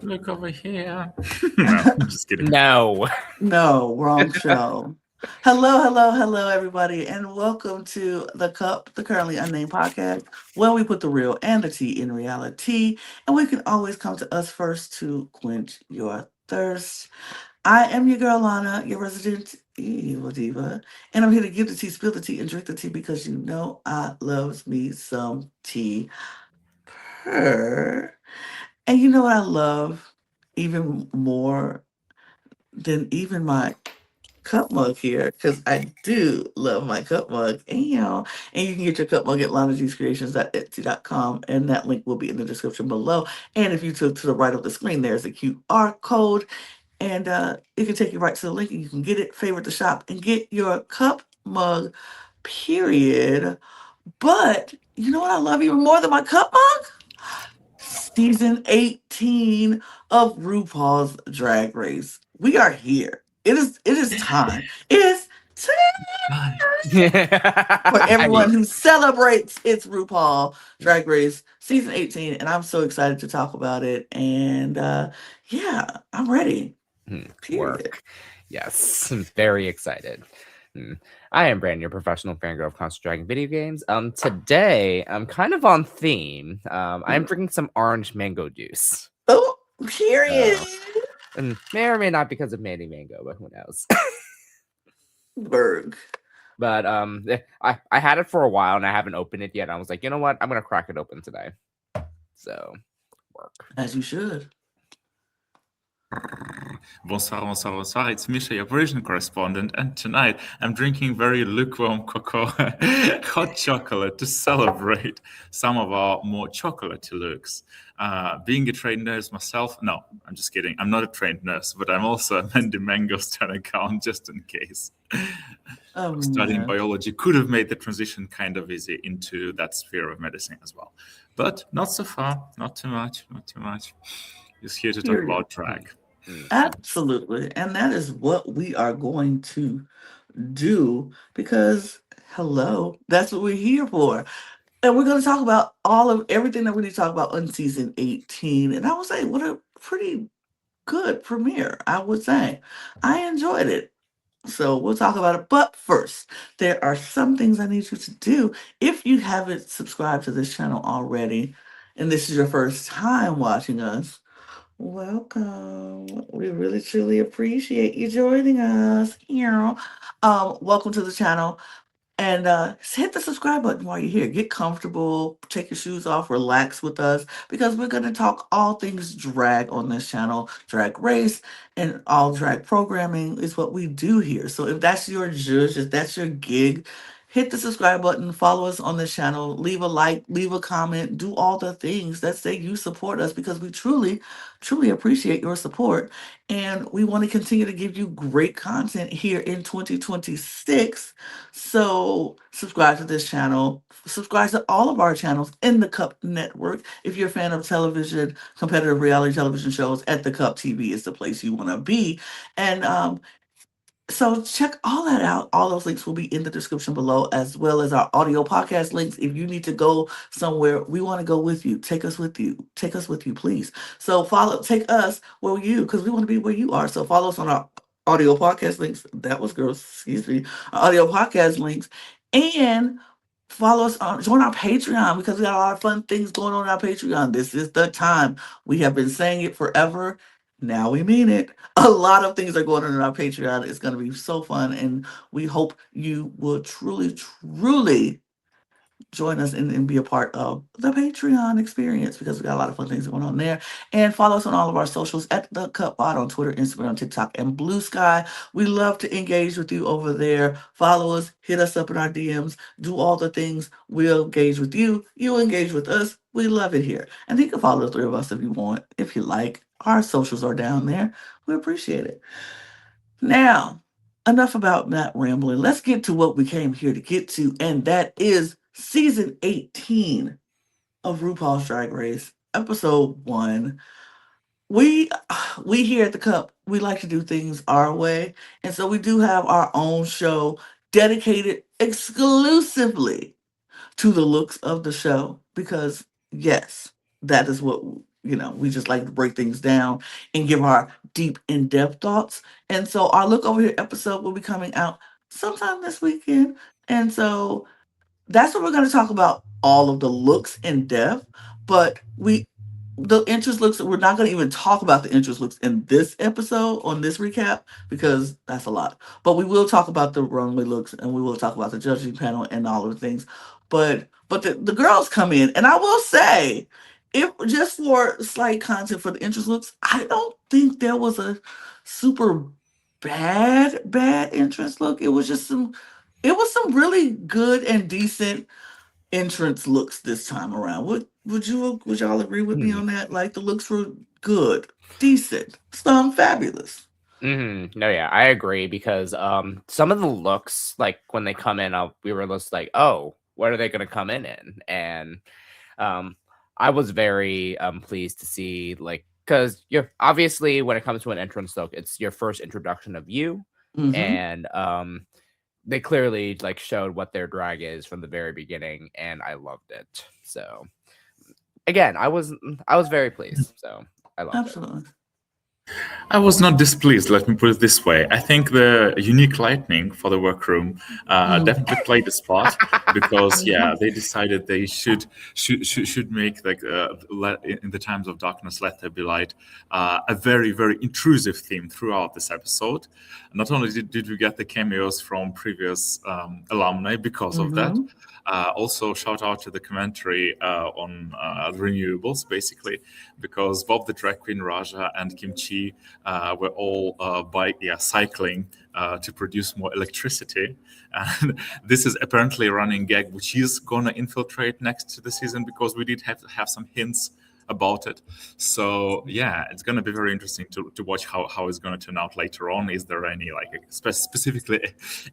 look over here. No, I'm just kidding. No. No, wrong show. Hello, everybody, and welcome to The Cup, the Currently Unnamed Podcast, where we put the real and the tea in reality, and we can always come to us first to quench your thirst. I am your girl, Lana, your resident evil diva, and I'm here to give the tea, spill the tea, and drink the tea because you know I loves me some tea. Purr. And you know what I love even more than even my cup mug here, because I do love my cup mug. And you can get your cup mug at lanagcreations.etsy.com, and that link will be in the description below. And if you took to the right of the screen, there's a QR code, and it can take you right to the link, and you can get it, favorite the shop, and get your cup mug, period. But you know what I love even more than my cup mug? Season 18 of RuPaul's Drag Race. We are here. It is time. It is time for everyone who celebrates its RuPaul Drag Race season 18, and I'm so excited to talk about it. And yeah, I'm ready. Period. Work. Yes, I'm very excited. I am Brandon, your professional fangirl of constant dragon video games. Today I'm kind of on theme. I'm drinking some orange mango juice. Oh, period. And may or may not because of Mandy Mango, but who knows? Berg. But I had it for a while and I haven't opened it yet. I was like, you know what? I'm gonna crack it open today. So work. As you should. Bonsoir. It's Micha, your Parisian correspondent, and tonight I'm drinking very lukewarm cocoa, hot chocolate to celebrate some of our more chocolatey looks. Being a trained nurse myself, no, I'm just kidding. I'm not a trained nurse, but I'm also a Mandy Mango stan account, just in case. Studying biology could have made the transition kind of easy into that sphere of medicine as well. But not so far, not too much. Just here to talk about drag. Absolutely. And that is what we are going to do because, hello, that's what we're here for. And we're going to talk about all of everything that we need to talk about on season 18. And I would say, what a pretty good premiere, I would say. I enjoyed it. So we'll talk about it. But first, there are some things I need you to do. If you haven't subscribed to this channel already, and this is your first time watching us, welcome. We really truly appreciate you joining us. Welcome to the channel. And hit the subscribe button while you're here. Get comfortable, take your shoes off, relax with us, because we're going to talk all things drag on this channel. Drag race and all drag programming is what we do here. So if that's your zhuzh, if that's your gig, hit the subscribe button, follow us on this channel, leave a like, leave a comment, do all the things that say you support us, because we truly, truly appreciate your support. And we want to continue to give you great content here in 2026. So subscribe to this channel, subscribe to all of our channels in the Cup Network. If you're a fan of television, competitive reality television shows, at the Cup TV is the place you want to be. And so check all that out. All those links will be in the description below, as well as our audio podcast links. If you need to go somewhere, we want to go with you. Take us with you. Take us with you, please. So take us where you, because we want to be where you are. So follow us on our audio podcast links. That was girls, excuse me. Our audio podcast links. And follow us join our Patreon, because we got a lot of fun things going on our Patreon. This is the time. We have been saying it forever. Now we mean it. A lot of things are going on in our Patreon. It's going to be so fun, and we hope you will truly, truly join us and be a part of the Patreon experience, because we got a lot of fun things going on there. And follow us on all of our socials at The Cup Pod on Twitter, Instagram, TikTok, and Blue Sky. We love to engage with you over there. Follow us, hit us up in our DMs, do all the things. We'll engage with you. You engage with us. We love it here. And you can follow the three of us if you want, if you like. Our socials are down there. We appreciate it. Now, enough about that rambling. Let's get to what we came here to get to, and that is season 18 of RuPaul's Drag Race, episode 1. We here at the Cup, we like to do things our way, and so we do have our own show dedicated exclusively to the looks of the show, because yes, that is what we just like to break things down and give our deep, in depth thoughts. And so our Look Over Here episode will be coming out sometime this weekend. And so that's what we're going to talk about, all of the looks in depth. But the interest looks, we're not going to even talk about the interest looks in this episode on this recap because that's a lot. But we will talk about the runway looks and we will talk about the judging panel and all of the things. But the girls come in, and I will say, if just for slight content for the interest looks, I don't think there was a super bad interest look. It was some really good and decent entrance looks this time around. Would y'all agree with me Hmm. on that? Like the looks were good, decent, some fabulous. No, yeah, I agree because some of the looks, like when they come in, we were just like, oh, what are they going to come in? And um, I was very pleased to see, like, because you're obviously when it comes to an entrance look, it's your first introduction of you, Mm-hmm. and they clearly like showed what their drag is from the very beginning, and I loved it. So again, I was very pleased. So I loved it. Absolutely. I was not displeased, let me put it this way. I think the unique lighting for the workroom definitely played a spot because, yeah, Mm-hmm. they decided they should make, like, in the times of darkness, let there be light, a very, very intrusive theme throughout this episode. Not only did we get the cameos from previous alumni because of that, Mm-hmm. also shout out to the commentary on renewables, basically, because Bob the Drag Queen, Raja, and Kimchi were all cycling to produce more electricity. And this is apparently a running gag, which is gonna infiltrate next to the season because we did have some hints about it. So yeah, it's going to be very interesting to watch how it's going to turn out later on. Is there any like specifically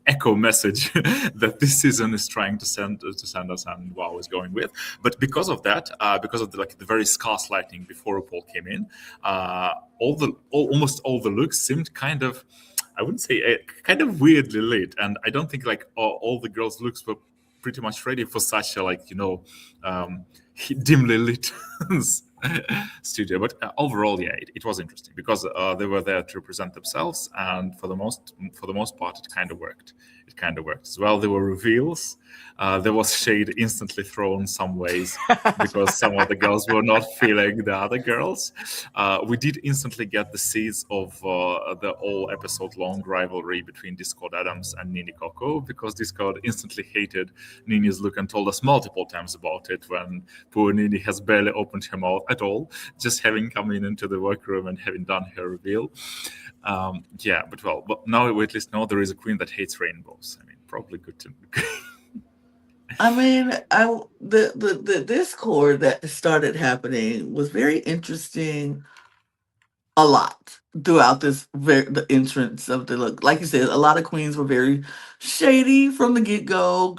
echo message that this season is trying to send us, and wow is going with? But because of that, because of the very scarce lighting before RuPaul came in, almost all the looks seemed kind of, I wouldn't say kind of weirdly lit, and I don't think like all the girls' looks were pretty much ready for such a um, dimly lit studio. But overall, yeah, it was interesting because they were there to present themselves, and for the most part, it kind of worked. It kind of worked as well. There were reveals. There was shade instantly thrown some ways because some of the girls were not feeling the other girls. We did instantly get the seeds of the all episode long rivalry between Discord Adams and Nini Coco because Discord instantly hated Nini's look and told us multiple times about it when poor Nini has barely opened her mouth at all, just having come into the workroom and having done her reveal. But now we at least know there is a queen that hates rainbows. I mean, probably good to. I mean, the discord that started happening was very interesting a lot throughout the entrance of the look. Like you said, a lot of queens were very shady from the get go.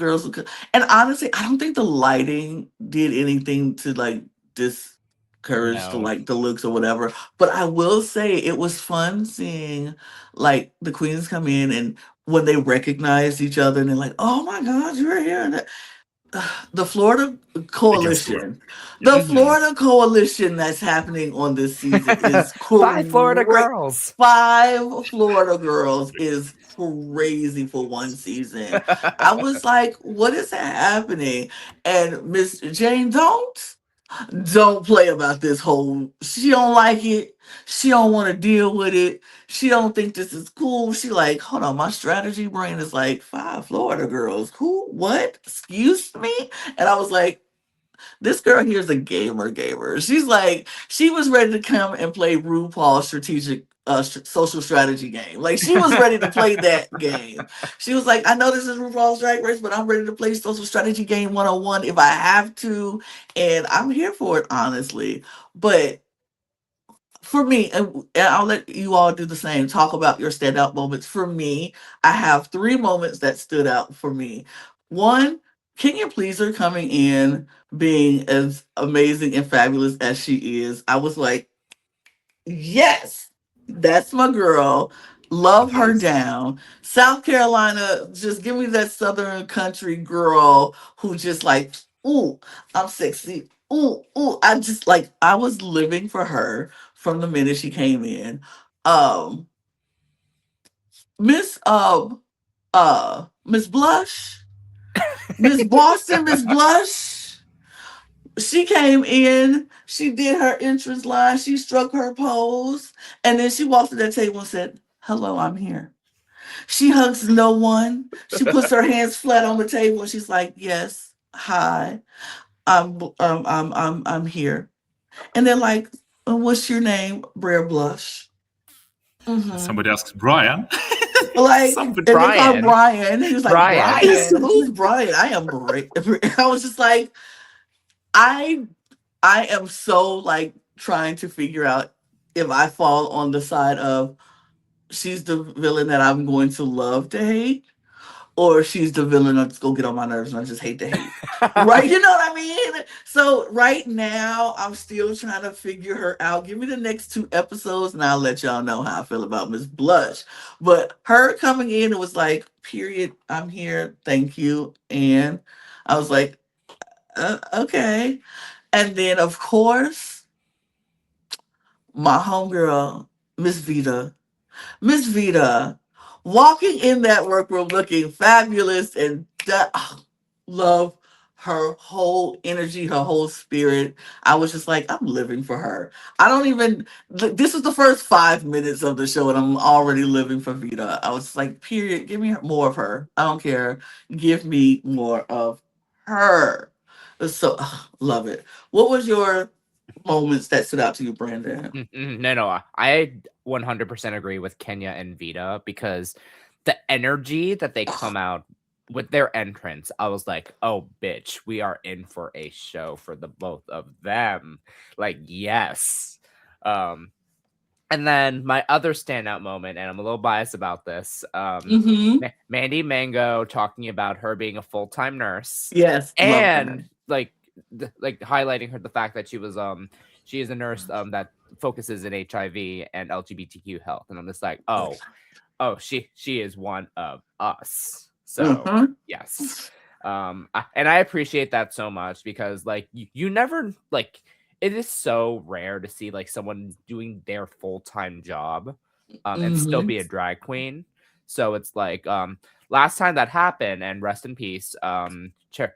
And honestly, I don't think the lighting did anything to like discourage No. the looks or whatever. But I will say it was fun seeing like the queens come in and when they recognized each other and they're like, "Oh my God, you're here!" And the Florida Against Florida. coalition, Yeah. the Florida coalition that's happening on this season is Five Florida great. girls. 5 Florida girls is crazy for one season. I was like, what is happening? And Miss Jane, don't play about this whole, she don't like it, she don't want to deal with it, she don't think this is cool. She like, hold on, my strategy brain is like 5 Florida girls, who, what, excuse me? And I was like, this girl here's a gamer. She's like, she was ready to come and play RuPaul's strategic social strategy game. Like she was ready to play that game. She was like, I know this is RuPaul's Drag Race, but I'm ready to play social strategy game 101 if I have to, and I'm here for it, honestly. But for me, and I'll let you all do the same. Talk about your standout moments. For me, I have 3 moments that stood out for me. One, Kenya Pleaser coming in, being as amazing and fabulous as she is. I was like, yes, that's my girl. Love her Yes. down. South Carolina, just give me that Southern country girl who just like, ooh, I'm sexy. I just like I was living for her from the minute she came in. Um, Miss Miss Blush, Miss Boston, Miss Blush. She came in, she did her entrance line, she struck her pose, and then she walked to that table and said, "Hello, I'm here." She hugs no one. She puts her hands flat on the table and she's like, "Yes, hi, I'm here." And they're like, "What's your name, Brer Blush?" Mm-hmm. Somebody asks Brian. Like, Somebody. and they call Brian. Brian. He was like, Brian. "Brian? Who's Brian?" I am Brian. I was just like, I I am so like trying to figure out if I fall on the side of she's the villain that I'm going to love to hate, or she's the villain that's gonna get on my nerves and I just hate to hate. Right? You know what I mean? So right now I'm still trying to figure her out. Give me the next 2 episodes and I'll let y'all know how I feel about Miss Blush. But her coming in, it was like, period, I'm here, thank you. And I was like, okay. And then of course, my homegirl, Miss Vita. Miss Vita walking in that workroom looking fabulous and love her whole energy, her whole spirit. I was just like, I'm living for her. I don't even, this was the first 5 minutes of the show and I'm already living for Vita. I was like, period, give me more of her. I don't care. Give me more of her. So, love it. What was your moments that stood out to you, Brandon? No, I 100% agree with Kenya and Vita because the energy that they come out with their entrance, I was like, oh, bitch, we are in for a show for the both of them. Like, yes. And then my other standout moment, and I'm a little biased about this, Mm-hmm. Mandy Mango talking about her being a full-time nurse Yes, love that. and like highlighting her the fact that she is a nurse that focuses in HIV and LGBTQ health, and I'm just like, oh, she is one of us. So Mm-hmm. yes, and I appreciate that so much because like you never like it is so rare to see like someone doing their full-time job and still Mm-hmm. be a drag queen. So it's like last time that happened, and rest in peace,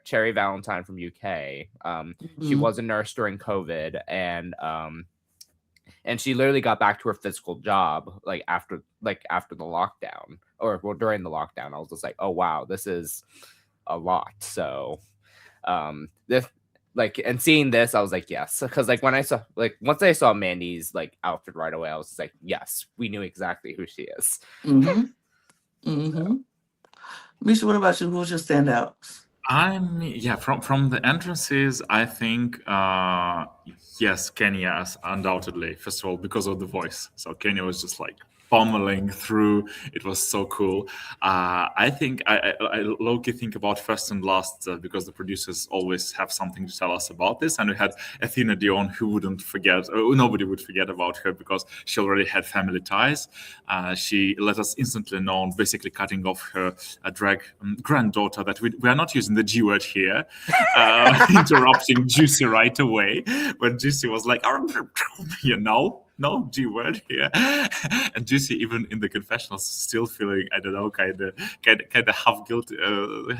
Cherry Valentine from UK. She Mm-hmm. was a nurse during COVID, and she literally got back to her physical job after the lockdown, or well, during the lockdown. I was just like, oh wow, this is a lot. So this and seeing this, I was like, yes, because like when I saw once I saw Mandy's outfit right away, I was just like, yes, we knew exactly who she is. Mm-hmm. Mm-hmm. Misha, what about you? Who's your standouts? From the entrances, I think yes, Kenya is undoubtedly, first of all, because of the voice. So Kenya was just like pummeling through. It was so cool. I think I low-key think about first and last because the producers always have something to tell us about this. And we had Athena Dion, who wouldn't forget, or nobody would forget about her because she already had family ties. She let us instantly know, basically cutting off her drag granddaughter, that we are not using the G word here, interrupting Juicy right away when Juicy was like, no G word here. And Juicy, even in the confessionals, still feeling, I don't know, kind of half guilty,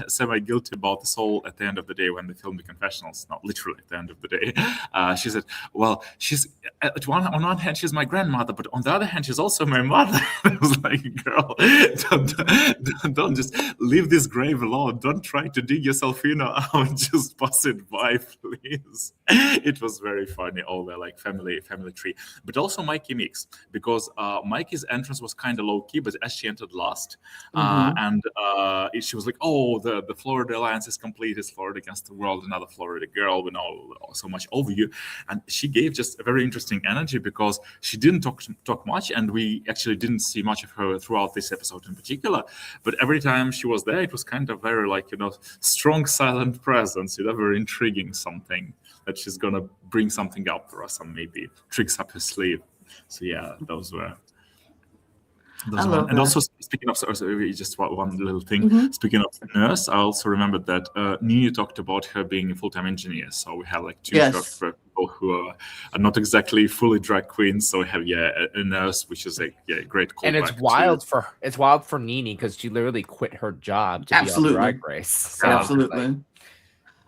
semi-guilty about this whole at the end of the day when they filmed the confessionals, not literally at the end of the day. She said, well, she's on one hand, she's my grandmother, but on the other hand, she's also my mother. I was like, girl, don't just leave this grave alone. Don't try to dig yourself in or out. Just pass it by, please. It was very funny, all the family tree. But also Mikey Mix, because Mikey's entrance was kind of low-key, but as she entered last, Mm-hmm. and she was like, oh, the Florida Alliance is complete. It's Florida against the world. Another Florida girl. We know so much over you. And she gave just a very interesting energy because she didn't talk much, and we actually didn't see much of her throughout this episode in particular. But every time she was there, it was kind of very strong, silent presence, very intriguing, something that she's gonna bring something up for us and maybe tricks up her sleeve. So yeah, those were. I Those one, love and that. also speaking of, sorry, just one little thing. Hmm. Speaking of nurse, I also remembered that Nini talked about her being a full-time engineer. So we have like two Yes, people who are not exactly fully drag queens. So we have a nurse, which is a great And callback to. it's wild for Nene because she literally quit her job to be on Drag absolutely, Race. So Yeah, like, absolutely.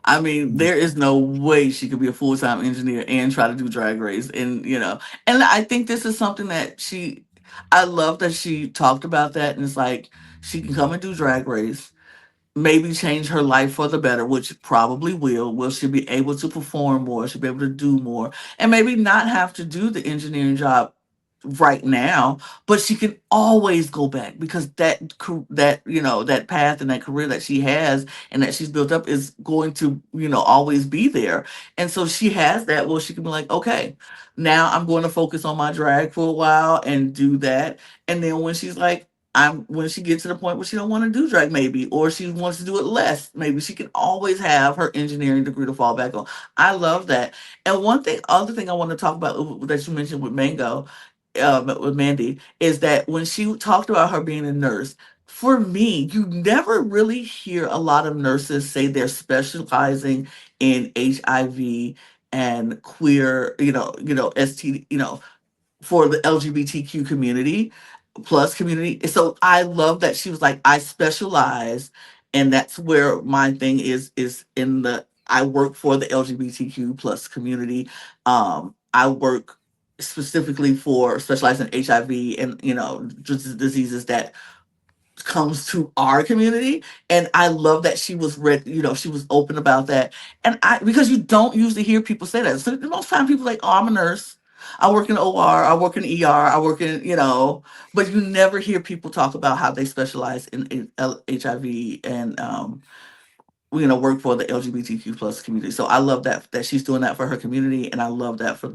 I mean, there is no way she could be a full time engineer and try to do Drag Race, and and I think this is something that I love that she talked about that, and it's like she can come and do Drag Race, maybe change her life for the better, which probably will. Will she be able to perform more? She'll be able to do more, and maybe not have to do the engineering job right now, but she can always go back because that path and that career that she has and that she's built up is going to always be there. And so she has that. Well, she can be like, okay, now I'm going to focus on my drag for a while and do that. And then when she's like, when she gets to the point where she don't want to do drag, maybe, or she wants to do it less, maybe she can always have her engineering degree to fall back on. I love that. And other thing I want to talk about that you mentioned with Mango, with Mandy, is that when she talked about her being a nurse, for me, you never really hear a lot of nurses say they're specializing in HIV and queer, ST, for the LGBTQ community plus community. So I love that she was like, I specialize, and that's where my thing is in the I work for the LGBTQ plus community. I work specifically for specialize in HIV and diseases that comes to our community. And I love that she was she was open about that. And because you don't usually hear people say that. So most time people like, oh, I'm a nurse, I work in OR, I work in ER, I work in but you never hear people talk about how they specialize in HIV and work for the LGBTQ plus community. So I love that she's doing that for her community, and I love that for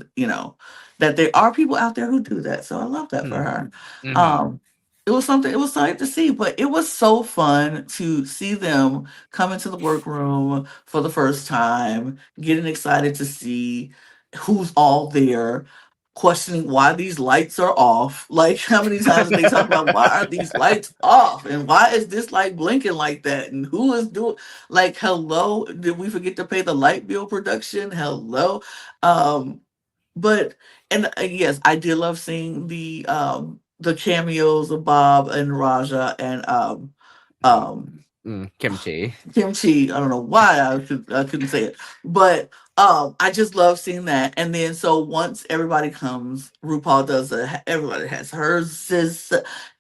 that there are people out there who do that. So I love that for hmm, her. hmm, Um, it was something to see, but it was so fun to see them come into the workroom for the first time, getting excited to see who's all there, questioning why these lights are off. Like, how many times did they talk about why are these lights off and why is this light blinking like that and who is doing, like, hello, did we forget to pay the light bill production? Hello. Um but and yes, I did love seeing the cameos of Bob and Raja and um kimchi. kimchi. I don't know why I couldn't say it, but I just love seeing that. And then so once everybody comes, RuPaul does everybody has hers, sis,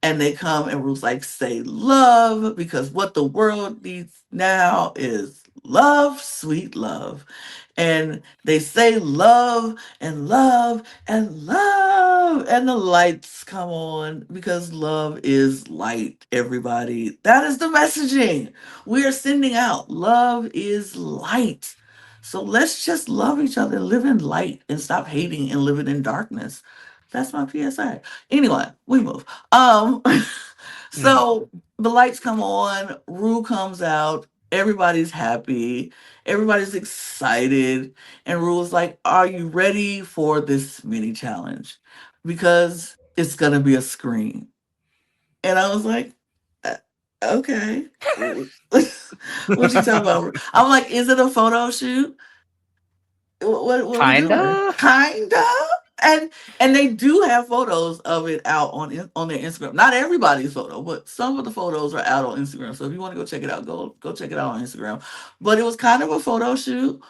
and they come and Ru's like, say love, because what the world needs now is love, sweet love. And they say love and love and love, and the lights come on because love is light, everybody. That is the messaging we are sending out. Love is light. So let's just love each other, live in light, and stop hating and living in darkness. That's my PSA. Anyway, we move. Mhm. So the lights come on, Rue comes out, everybody's happy, everybody's excited, and Rue's like, are you ready for this mini challenge? Because it's gonna be a screen. And I was like, "Uh, okay. What you talking about? I'm like, is it a photo shoot? What we doing? Kinda. Kinda. And they do have photos of it out on their Instagram. Not everybody's photo, but some of the photos are out on Instagram. So if you want to go check it out, go check it out on Instagram. But it was kind of a photo shoot,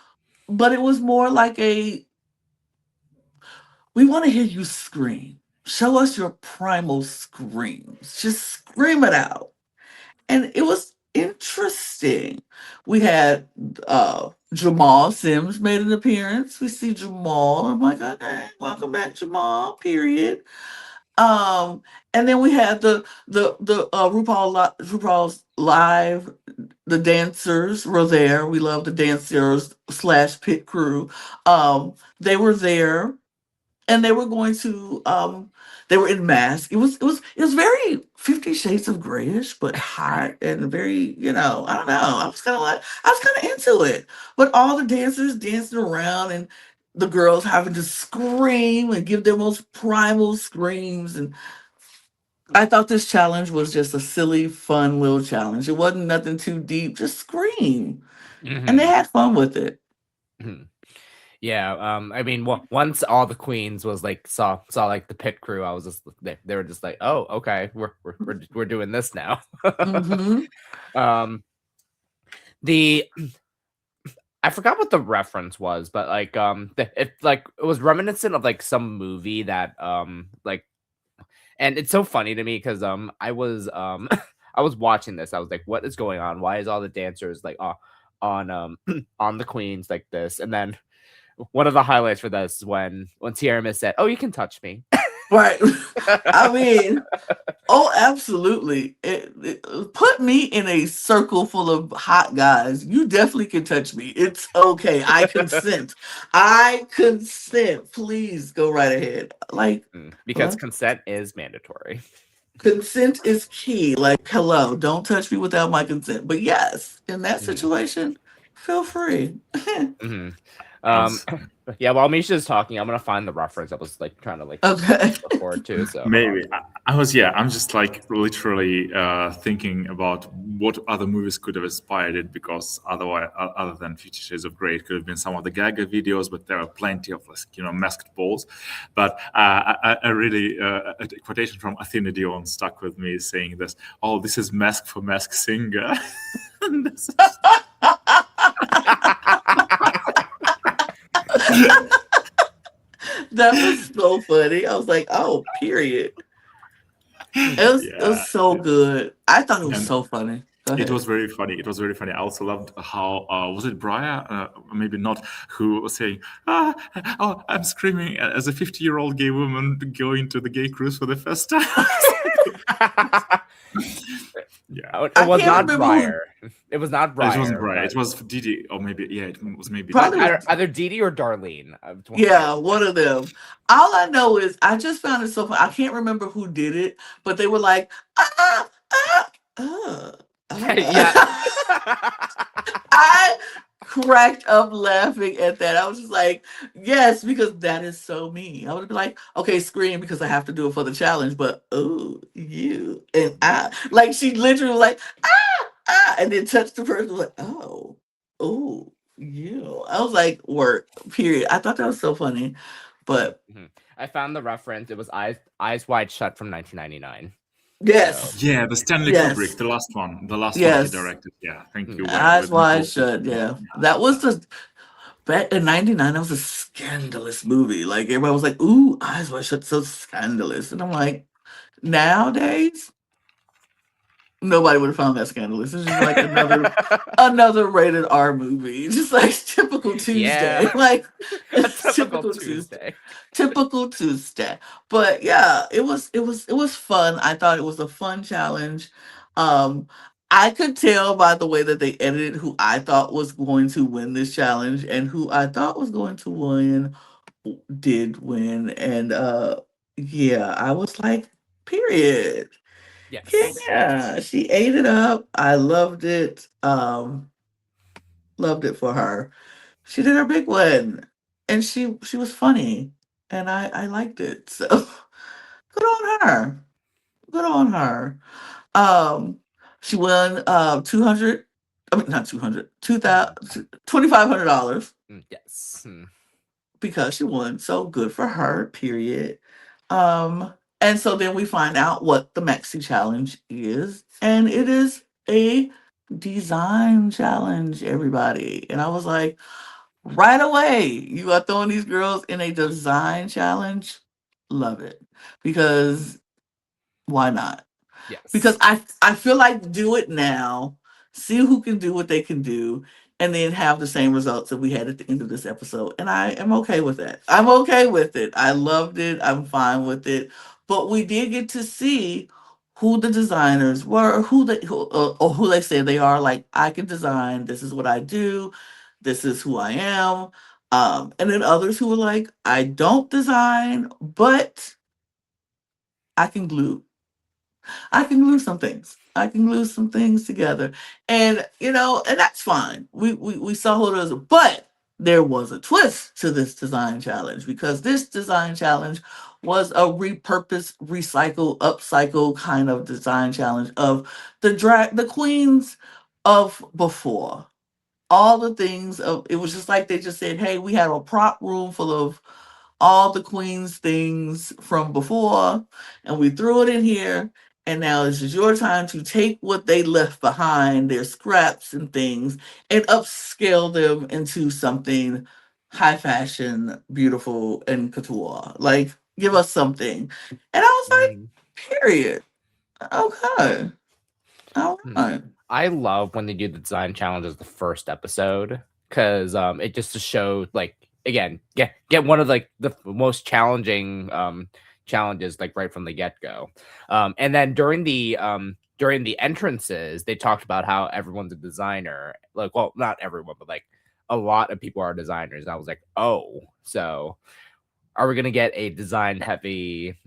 but it was more like we want to hear you scream. Show us your primal screams. Just scream it out. And it was interesting. We had Jamal Sims made an appearance. We see Jamal. I'm like, okay, welcome back, Jamal. Period. Um, and then we had the RuPaul's live. The dancers were there. We love the dancers slash pit crew. They were there, and they were going to they were in masks. It was very 50 Shades of Grayish, but hot and very, I don't know. I was kind of into it. But all the dancers dancing around and the girls having to scream and give their most primal screams, and I thought this challenge was just a silly, fun little challenge. It wasn't nothing too deep. Just scream, and they Mhm, had fun with it. mhm. Yeah, I mean, once all the queens was like saw like the pit crew, I was just they were just like, oh, okay, we're doing this now. Hmm. um, the I forgot what the reference was, but like it was reminiscent of like some movie that like, and it's so funny to me because I was I was watching this, I was like, what is going on? Why is all the dancers like on on the queens like this? And then one of the highlights for this when Tierra Miss said, "Oh, you can touch me." Right. I mean, oh, absolutely. Put me in a circle full of hot guys. You definitely can touch me. It's okay. I consent. I consent. Please go right ahead. Like, Because well, consent is mandatory. consent is key. Like, hello, don't touch me without my consent. But yes, in that Mhm, situation, feel free. mhm. I Um, was yeah, while Misha's talking, I'm gonna find the reference. I was like trying to like Okay. look forward to. So hold on. maybe I was yeah. I'm just like literally thinking about what other movies could have inspired it because otherwise, other than 50 Shades of Grey, it could have been some of the Gaga videos, but there are plenty of like, masked balls. But I really a quotation from Athena Dion stuck with me saying this. Oh, this is Mask for Mask Singer. This is- That was so funny. I was like, oh, period. It yeah. was so good. I thought it was And so funny. Go it ahead. was very funny. It was very funny. I also loved how was it Briar, maybe not, who was saying, "Ah, oh, I'm screaming as a 50-year-old gay woman going to the gay cruise for the first time." Yeah, Oh, it I was can't not remember who. Briar. It was not it wasn't Briar, Briar. but It was Didi, or maybe yeah, it was maybe Probably Didi. was. either Dee Dee or Darlene. It's one of the Yeah, one of them. All I know is I just found it so funny. I can't remember who did it, but they were like, ah, ah, ah, two. Yeah. I cracked up laughing at that. I was just like, yes, because that is so me. I would be like, okay, scream because I have to do it for the challenge, but oh, you and I, like she literally was like, and then touched the person like, oh, you. I was like, work, period. I thought that was so funny, but Mhm. I found the reference. It was Eyes Wide Shut from 1999. So, yes, Yeah, the Stanley Kubrick, yes, the last one he yes. directed. Yeah, thank mm, you. Eyes With wide Nicole shut. Kidman. Yeah, that was the back in '99. That was a scandalous movie. Like everybody was like, "Ooh, Eyes Wide Shut, so scandalous," and I'm like, nowadays nobody would have found that scandalous. It's just like another rated R movie, just like typical Tuesday, yeah. like A typical typical Tuesday, Tuesday. typical Tuesday. But yeah, it was fun. I thought it was a fun challenge. Um, I could tell by the way that they edited who I thought was going to win this challenge and who I thought was going to win did win, and yeah, I was like, period. Yes. Yeah, she ate it up. I loved it. Loved it for her. She did her big one, and she was funny, and I liked it. So good on her. Good on her. Um, she won 200. I mean, not 200, Mm, $2,500 yes. because she won. So good for her, period. And so then we find out what the Maxi challenge is, and it is a design challenge, everybody. And I was like, right away, you are throwing these girls in a design challenge. Love it. Because why not? Because Yes. I feel like do it now, see who can do what they can do, and then have the same results that we had at the end of this episode. And I am okay with that. I'm okay with it. I loved it. I'm fine with it. But we did get to see who the designers were, or who they said they are. Like I can design. This is what I do. This is who I am. And then others who were like, I don't design, but I can glue. I can glue some things. I can glue some things together. And and that's fine. We saw who it is. But there was a twist to this design challenge, because this design challenge was a repurpose, recycle, upcycle kind of design challenge of the queens of before. All the things of it was just like they just said, hey, we had a prop room full of all the queen's things from before, and we threw it in here. And now it's just your time to take what they left behind, their scraps and things, and upscale them into something high fashion, beautiful, and couture. Like, give us something. And I was like, period. Okay. All right. I love when they do the design challenges the first episode, because it just to show, like, again, get one of like the most challenging challenges like right from the get-go. And then during the entrances, they talked about how everyone's a designer. Like, well, not everyone, but like a lot of people are designers. And I was like, oh, so are we gonna get a design heavy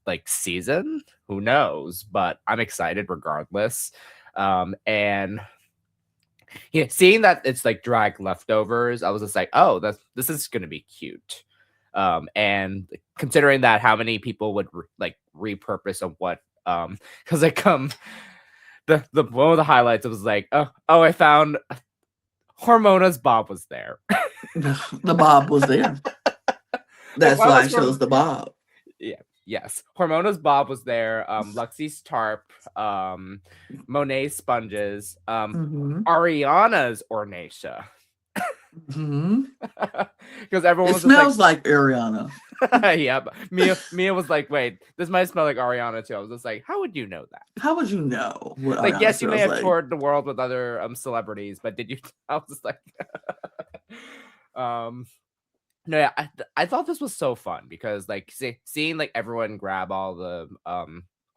like season? Who knows? But I'm excited regardless. And yeah, seeing that it's like drag leftovers, I was just like, oh, this is gonna be cute. And considering that how many people would like repurpose of what, because like the one of the highlights, it was like, oh, I found Hormona's Bob was there. The Bob was there. That's why I chose the Bob. Yeah. Yes, Hormona's Bob was there. Luxie's tarp, Monet's sponges, Ariana's Ornacia. Because everyone was smells like Ariana. Yeah, but Mia was like, wait, this might smell like Ariana too. I was just like, how would you know that? How would you know? What like, Ariana yes, you may have like? toured the world with other celebrities, but did you? I was just like, no, yeah, I thought this was so fun because like seeing like everyone grab all the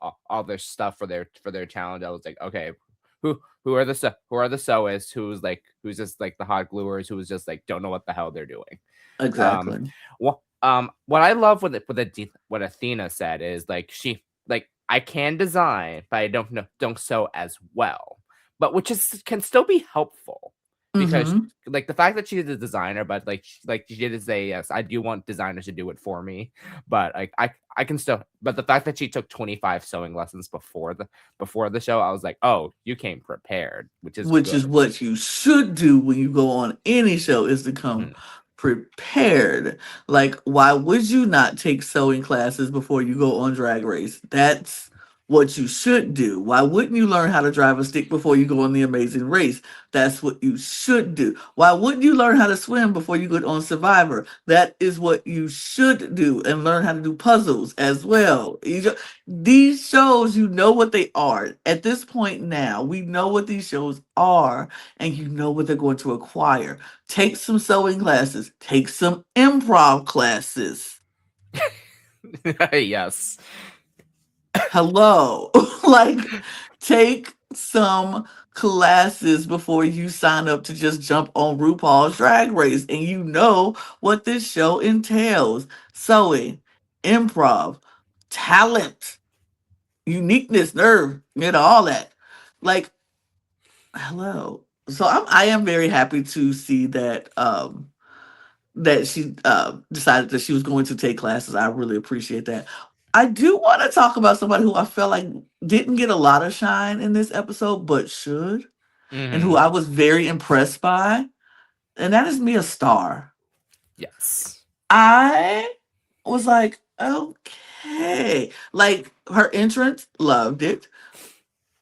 all their stuff for their challenge. I was like, okay, who are the sewists? Who's just like the hot gluers? Who's just like don't know what the hell they're doing? Exactly. What I love what Athena said is like she like I can design, but I don't sew as well. But which can still be helpful. Because like the fact that she's a designer, but like she did say, yes, I do want designers to do it for me, but like I can still. But the fact that she took 25 sewing lessons before the show, I was like, oh, you came prepared, which is what you should do when you go on any show is to come prepared. Like, why would you not take sewing classes before you go on Drag Race? That's what you should do. Why wouldn't you learn how to drive a stick before you go on The Amazing Race? That's what you should do. Why wouldn't you learn how to swim before you go on Survivor? That is what you should do, and learn how to do puzzles as well. These shows, you know what they are. At this point now, we know what these shows are, and you know what they're going to acquire. Take some sewing classes. Take some improv classes. Yes. Hello. Like, take some classes before you sign up to just jump on RuPaul's Drag Race, and you know what this show entails: sewing, improv, talent, uniqueness, nerve, all that. Like, hello. So I am very happy to see that that she decided that she was going to take classes. I really appreciate that. I do want to talk about somebody who I felt like didn't get a lot of shine in this episode, but should, and who I was very impressed by, and that is Mia Starr. Yes. I was like, okay. Like, her entrance, loved it.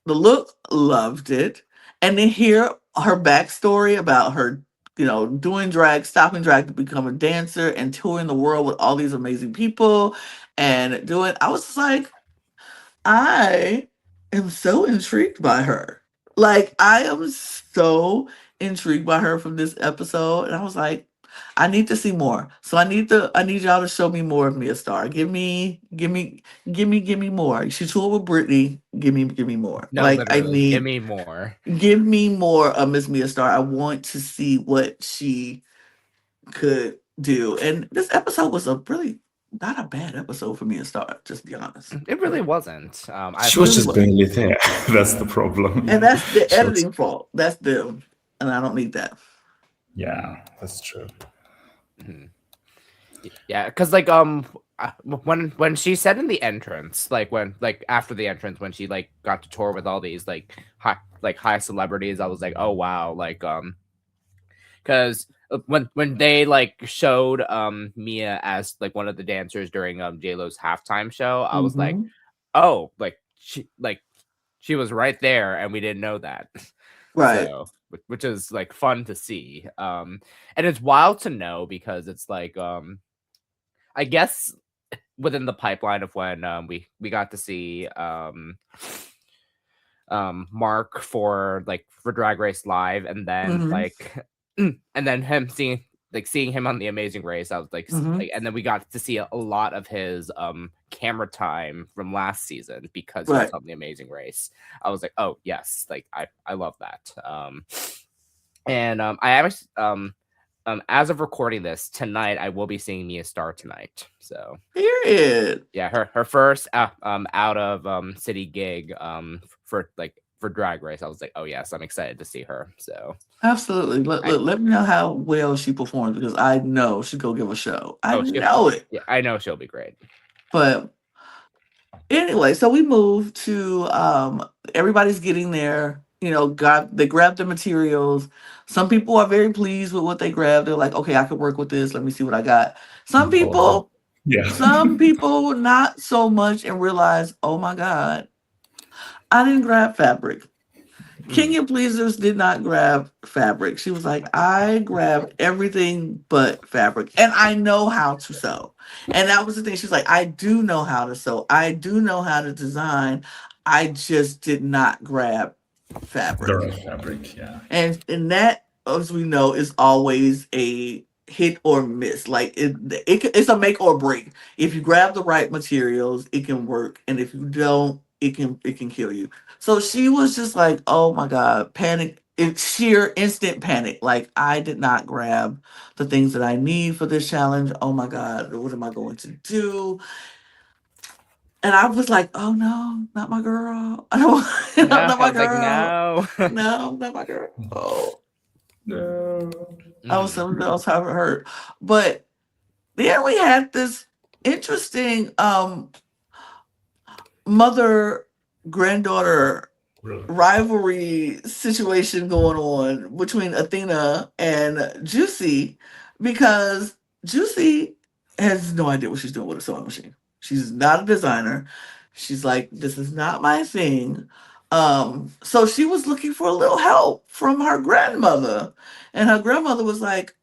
The look, loved it. And then hear her backstory about her, doing drag, stopping drag to become a dancer and touring the world with all these amazing people and I was just like, I am so intrigued by her. Like, I am so intrigued by her from this episode. And I was like, I need to see more. So I need y'all to show me more of Mia Starr. Give me more. She toured with Britney. Give me more. No, like, give me more. Give me more of Miss Mia Starr. I want to see what she could do. And this episode was not a bad episode for Mia Starr, just to be honest. It really wasn't. She was just barely there. That's the problem. And that's the editing fault. That's them. And I don't need that. Yeah, that's true. Mhm. Yeah, because like when she said in the entrance, like after the entrance when she like got to tour with all these high celebrities, I was like, oh wow, like because when they like showed Mia as like one of the dancers during J-Lo's halftime show, I was like, Mm-hmm. oh, like she was right there and we didn't know that. Right. So which is like fun to see. And it's wild to know because it's like I guess within the pipeline of when we got to see Mark for Drag Race Live, and then Mm-hmm. and then him seeing him on The Amazing Race. I was Mm-hmm. and then we got to see a lot of his camera time from last season because he Right. was on The Amazing Race. I was like, oh yes, like I love that. And I actually as of recording this tonight, I will be seeing Mia Star tonight. So Period. yeah, her first out of city gig for Drag Race. I was like, oh yes, I'm excited to see her. So Absolutely. Let me know how well she performs because I know she'll go give a show. I know it. Yeah, I know she'll be great. But anyway, so we move to everybody's getting there. They grab the materials. Some people are very pleased with what they grabbed. They're like, okay, I could work with this. Let me see what I got. Some people not so much and realize, oh my God, I didn't grab fabric. Kenya Pleasers did not grab fabric. She was like, I grabbed everything but fabric. And I know how to sew. And that was the thing. She's like, I do know how to sew. I do know how to design. I just did not grab fabric. The right fabric, yeah. And that, as we know, is always a hit or miss. Like it's a make or break. If you grab the right materials, it can work. And if you don't, it can kill you. So she was just like, oh my God, panic. It's sheer instant panic. Like I did not grab the things that I need for this challenge. Oh my God, what am I going to do? And I was like, oh no, not my girl. I don't not my girl. Like, no, not my girl. Oh. No. I was something else haven't heard. But then we had this interesting mother granddaughter rivalry situation going on between Athena and Juicy because Juicy has no idea what she's doing with a sewing machine. She's not a designer. She's like, this is not my thing. So she was looking for a little help from her grandmother. And her grandmother was like,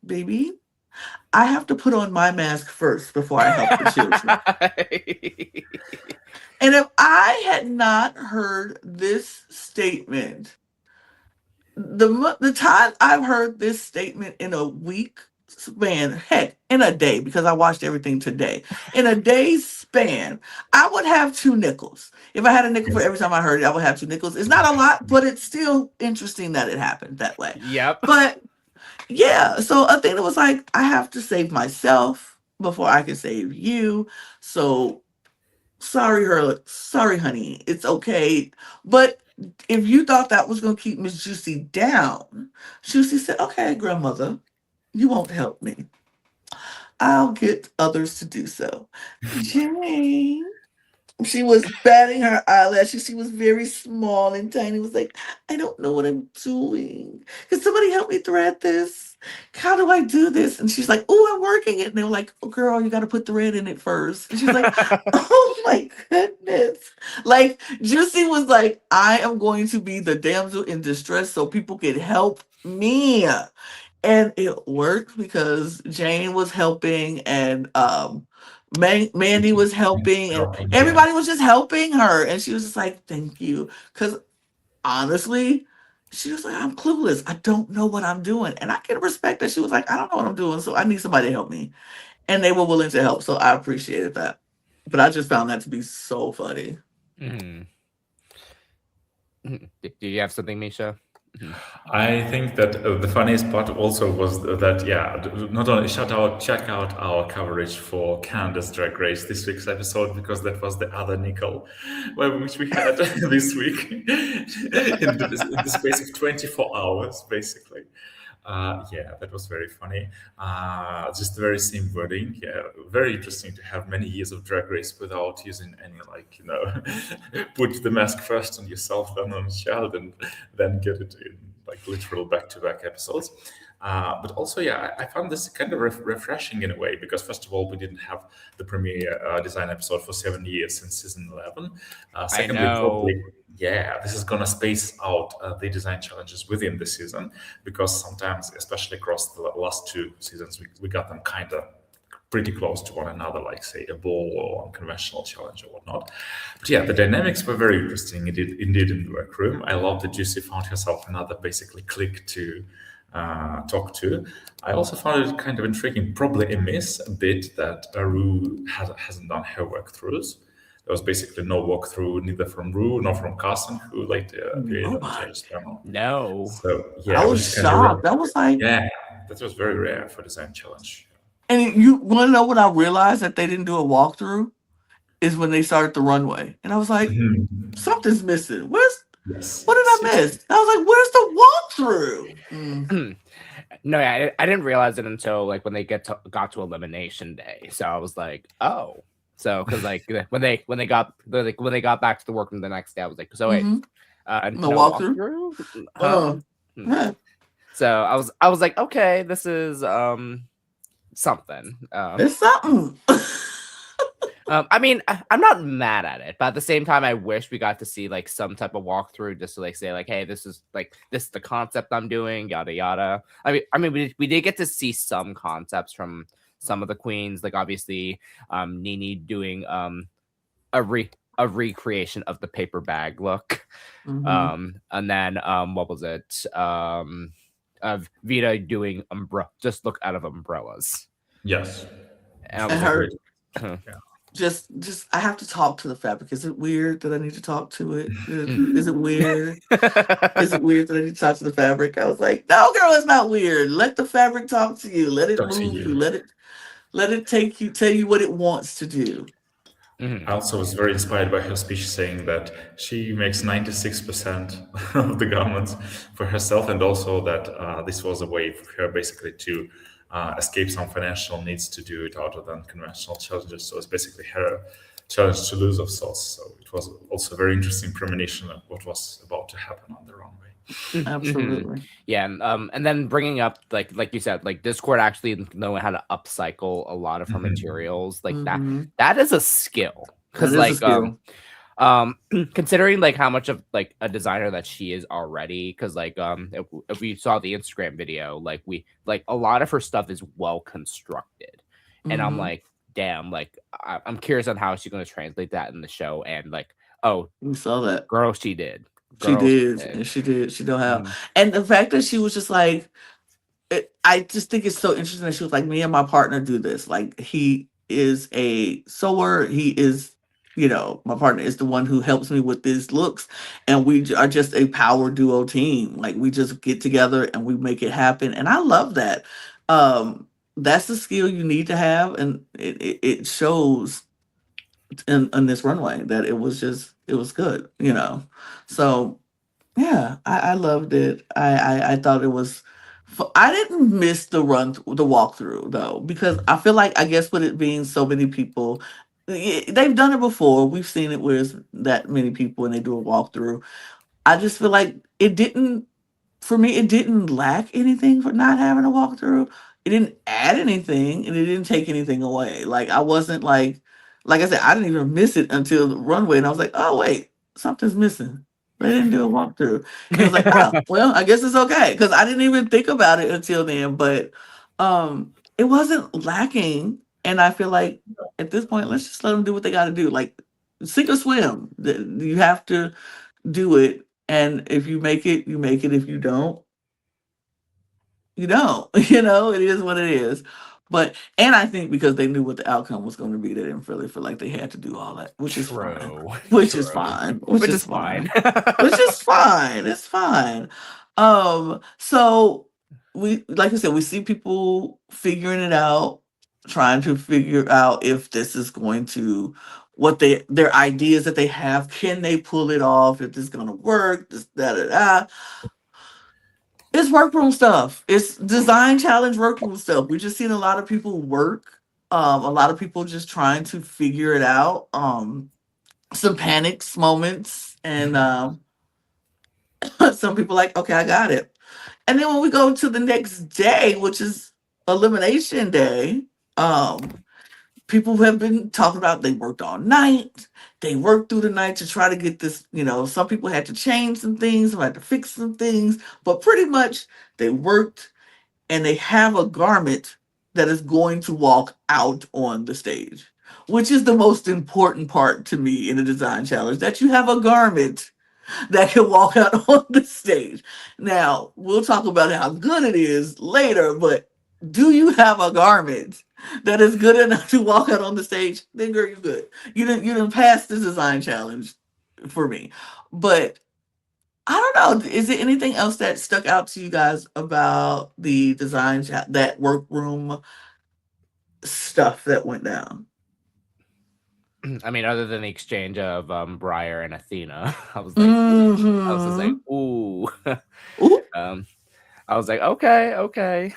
baby, I have to put on my mask first before I help the children. And if I had not heard this statement, the time I've heard this statement in a week span, heck, in a day, because I watched everything today, in a day's span, I would have 2 nickels. If I had a nickel for every time I heard it, I would have 2 nickels. It's not a lot, but it's still interesting that it happened that way. Yep. But yeah, so Athena was like, I have to save myself before I can save you. So sorry, honey, it's okay. But if you thought that was going to keep Miss Juicy down, Juicy said, okay, grandmother, you won't help me. I'll get others to do so. Jane, she was batting her eyelashes. She was very small and tiny. Was like, I don't know what I'm doing. Can somebody help me thread this? How do I do this? And she's like, oh, I'm working it. And they were like, oh, girl, you got to put thread in it first. And she's like, oh my goodness. Like, Juicy was like, I am going to be the damsel in distress so people can help me. And it worked because Jane was helping and Mandy was helping and everybody was just helping her. And she was just like, thank you. Because honestly, she was like, I'm clueless. I don't know what I'm doing. And I can respect that. She was like, I don't know what I'm doing. So I need somebody to help me. And they were willing to help. So I appreciated that. But I just found that to be so funny. Mm-hmm. Do you have something, Micha? I think that the funniest part also was that, not only check out our coverage for Canada's Drag Race this week's episode, because that was the other nickel which we had this week in the space of 24 hours, basically. Yeah, that was very funny. Just the very same wording. Yeah, very interesting to have many years of Drag Race without using any, like, put the mask first on yourself, then on a child, and then get it in like literal back-to-back episodes. But also, yeah, I found this kind of refreshing in a way because, first of all, we didn't have the premiere design episode for 7 years since season 11. Secondly, probably, yeah, this is going to space out the design challenges within the season because sometimes, especially across the last 2 seasons, we got them kind of pretty close to one another, like, say, a ball or unconventional challenge or whatnot. But yeah, the dynamics were very interesting indeed in the workroom. I love that Juicy found herself another basically clique to talk to. I also found it kind of intriguing, probably a miss a bit that Ru hasn't done her walkthroughs. There was basically no walkthrough, neither from Ru nor from Carson, who later appeared on the judges panel. No. So yeah, I was shocked. That was like, yeah, that was very rare for design challenge. and you want to know what I realized that they didn't do a walkthrough is when they started the runway, and I was like, something's missing. Yes. What did I miss? I was like, where's the walkthrough? No, yeah, I didn't realize it until like when they got to elimination day. So I was like, oh, so because like when they got back to the workroom the next day, I was like, so wait, No walkthrough? Yeah. So I was like, okay, this is something. It's something. I mean, I'm not mad at it, but at the same time, I wish we got to see like some type of walkthrough just to like say like, hey, this is the concept I'm doing, yada yada. I mean, we did get to see some concepts from some of the queens, like obviously, Nene doing a recreation of the paper bag look, and then what was it? Of Vita doing just look out of umbrellas. Yes, and her. Just I have to talk to the fabric. Is it weird that I need to talk to it? Is it weird? Is it weird that I need to talk to the fabric? I was like, no, girl, it's not weird. Let the fabric talk to you. Let it move you. Let it tell you what it wants to do. I also was very inspired by her speech saying that she makes 96% of the garments for herself, and also that this was a way for her basically to escape some financial needs to do it out of unconventional challenges. So it's basically her challenge to lose of sorts. So it was also a very interesting premonition of what was about to happen on the runway. Absolutely. Yeah, and then bringing up like you said, like Discord actually knowing how to upcycle a lot of her materials, like that is a skill. Because like considering like how much of like a designer that she is already, because like if we saw the Instagram video, like a lot of her stuff is well constructed, and I'm like, damn, like I'm curious on how she's going to translate that in the show, and like, oh, we saw that, girl, she did. She did. She know how. And the fact that she was just like, I just think it's so interesting that she was like, me and my partner do this. Like, he is a sewer. He is, my partner is the one who helps me with these looks. And we are just a power duo team. Like, we just get together and we make it happen. And I love that. That's the skill you need to have. And it shows in this runway that it was good, So yeah, I loved it. I thought it was. I didn't miss the walkthrough though, because I feel like, I guess with it being so many people, they've done it before. We've seen it where it's that many people and they do a walkthrough. I just feel like it didn't lack anything for not having a walkthrough. It didn't add anything and it didn't take anything away. Like, I wasn't like I said, I didn't even miss it until the runway, and I was like, oh wait, something's missing. They didn't do a walkthrough. And I was like, oh, well, I guess it's okay. Because I didn't even think about it until then. But it wasn't lacking. And I feel like at this point, let's just let them do what they got to do. Like, sink or swim. You have to do it. And if you make it, you make it. If you don't, you don't. It is what it is. And I think because they knew what the outcome was going to be, they didn't really feel like they had to do all that, which is fine. Which is fine. It's fine. So we, like I said, we see people figuring it out, trying to figure out if this is going to, what their ideas that they have, can they pull it off? If this is going to work, this, da, da, da. It's workroom stuff. It's design challenge workroom stuff. We just seen a lot of people work. A lot of people just trying to figure it out. Some panics moments, and some people like, okay, I got it. And then when we go to the next day, which is elimination day, um, people have been talking about they worked all night. They worked through the night to try to get this. Some people had to change some things, some had to fix some things, but pretty much they worked and they have a garment that is going to walk out on the stage, which is the most important part to me in a design challenge, that you have a garment that can walk out on the stage. Now, we'll talk about how good it is later, but do you have a garment that is good enough to walk out on the stage? Then girl, you're good. You didn't pass the design challenge for me. But I don't know. Is there anything else that stuck out to you guys about the that workroom stuff that went down? I mean, other than the exchange of Briar and Athena, I was just like, Mm-hmm. ooh. Ooh. I was like, okay.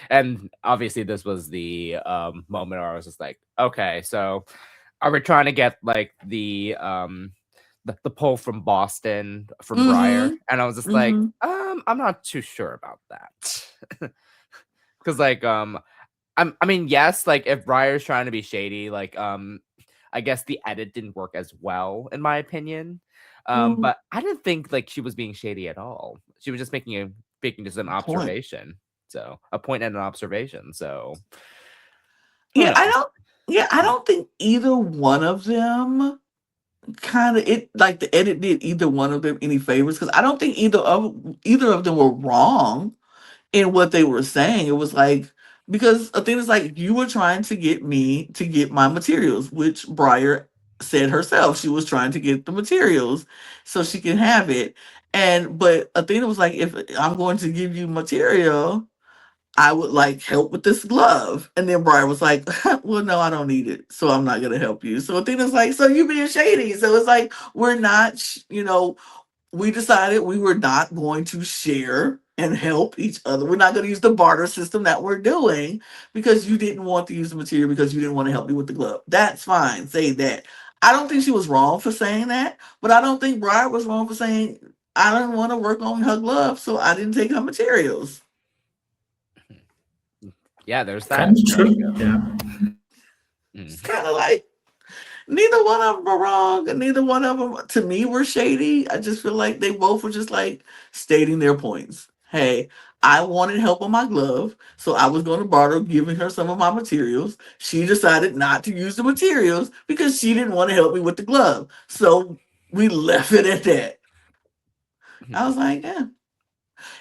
And obviously this was the moment where I was just like, okay, so are we trying to get like the pull from Boston from Briar? Mm-hmm. And I was just like, Mm-hmm. I'm not too sure about that. Because like I mean, yes, like if Briar's trying to be shady, like I guess the edit didn't work as well, in my opinion. Mm-hmm. But I didn't think like she was being shady at all. She was just making just an Point. observation. So a point and an observation. So I Yeah, don't know. I don't think either one of them kind of it like the edit did either one of them any favors, because I don't think either of them were wrong in what they were saying. It was like, because a thing is like, you were trying to get me to get my materials, which Briar said herself she was trying to get the materials so she can have it. And but Athena was like, if I'm going to give you material, I would like help with this glove. And then Brian was like, well, no, I don't need it. So I'm not going to help you. So Athena's like, so you being shady. So it's like, we're not, we decided we were not going to share and help each other. We're not going to use the barter system that we're doing because you didn't want to use the material because you didn't want to help me with the glove. That's fine. Say that. I don't think she was wrong for saying that, but I don't think Brian was wrong for saying, I didn't want to work on her glove, so I didn't take her materials. Yeah, there's that. Kind of true. Yeah. It's kind of like neither one of them were wrong, and neither one of them, to me, were shady. I just feel like they both were just like stating their points. Hey, I wanted help on my glove, so I was going to barter, giving her some of my materials. She decided not to use the materials because she didn't want to help me with the glove. So we left it at that. I was like, yeah.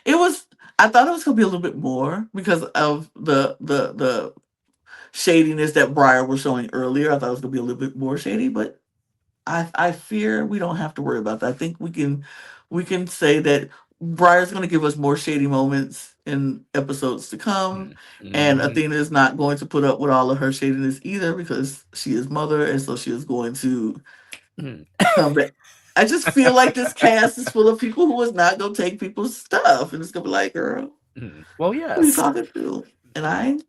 It was. I thought it was gonna be a little bit more because of the shadiness that Briar was showing earlier. I thought it was gonna be a little bit more shady, but I fear we don't have to worry about that. I think we can say that Briar's gonna give us more shady moments in episodes to come, and Athena is not going to put up with all of her shadiness either because she is mother, and so she is going to come back. I just feel like this cast is full of people who is not gonna take people's stuff, and it's gonna be like, girl, Well, who are you yes. talking to? And I'm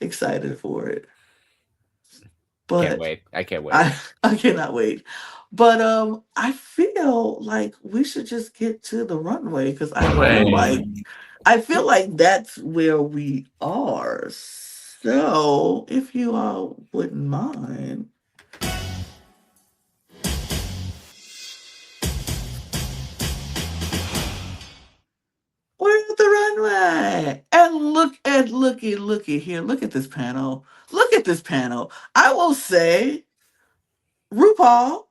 excited for it. But Can't wait. I can't wait. I cannot wait. But I feel like we should just get to the runway because I feel like that's where we are. So if you all wouldn't mind. We're at the runway. And looky here. Look at this panel. Look at this panel. I will say, RuPaul,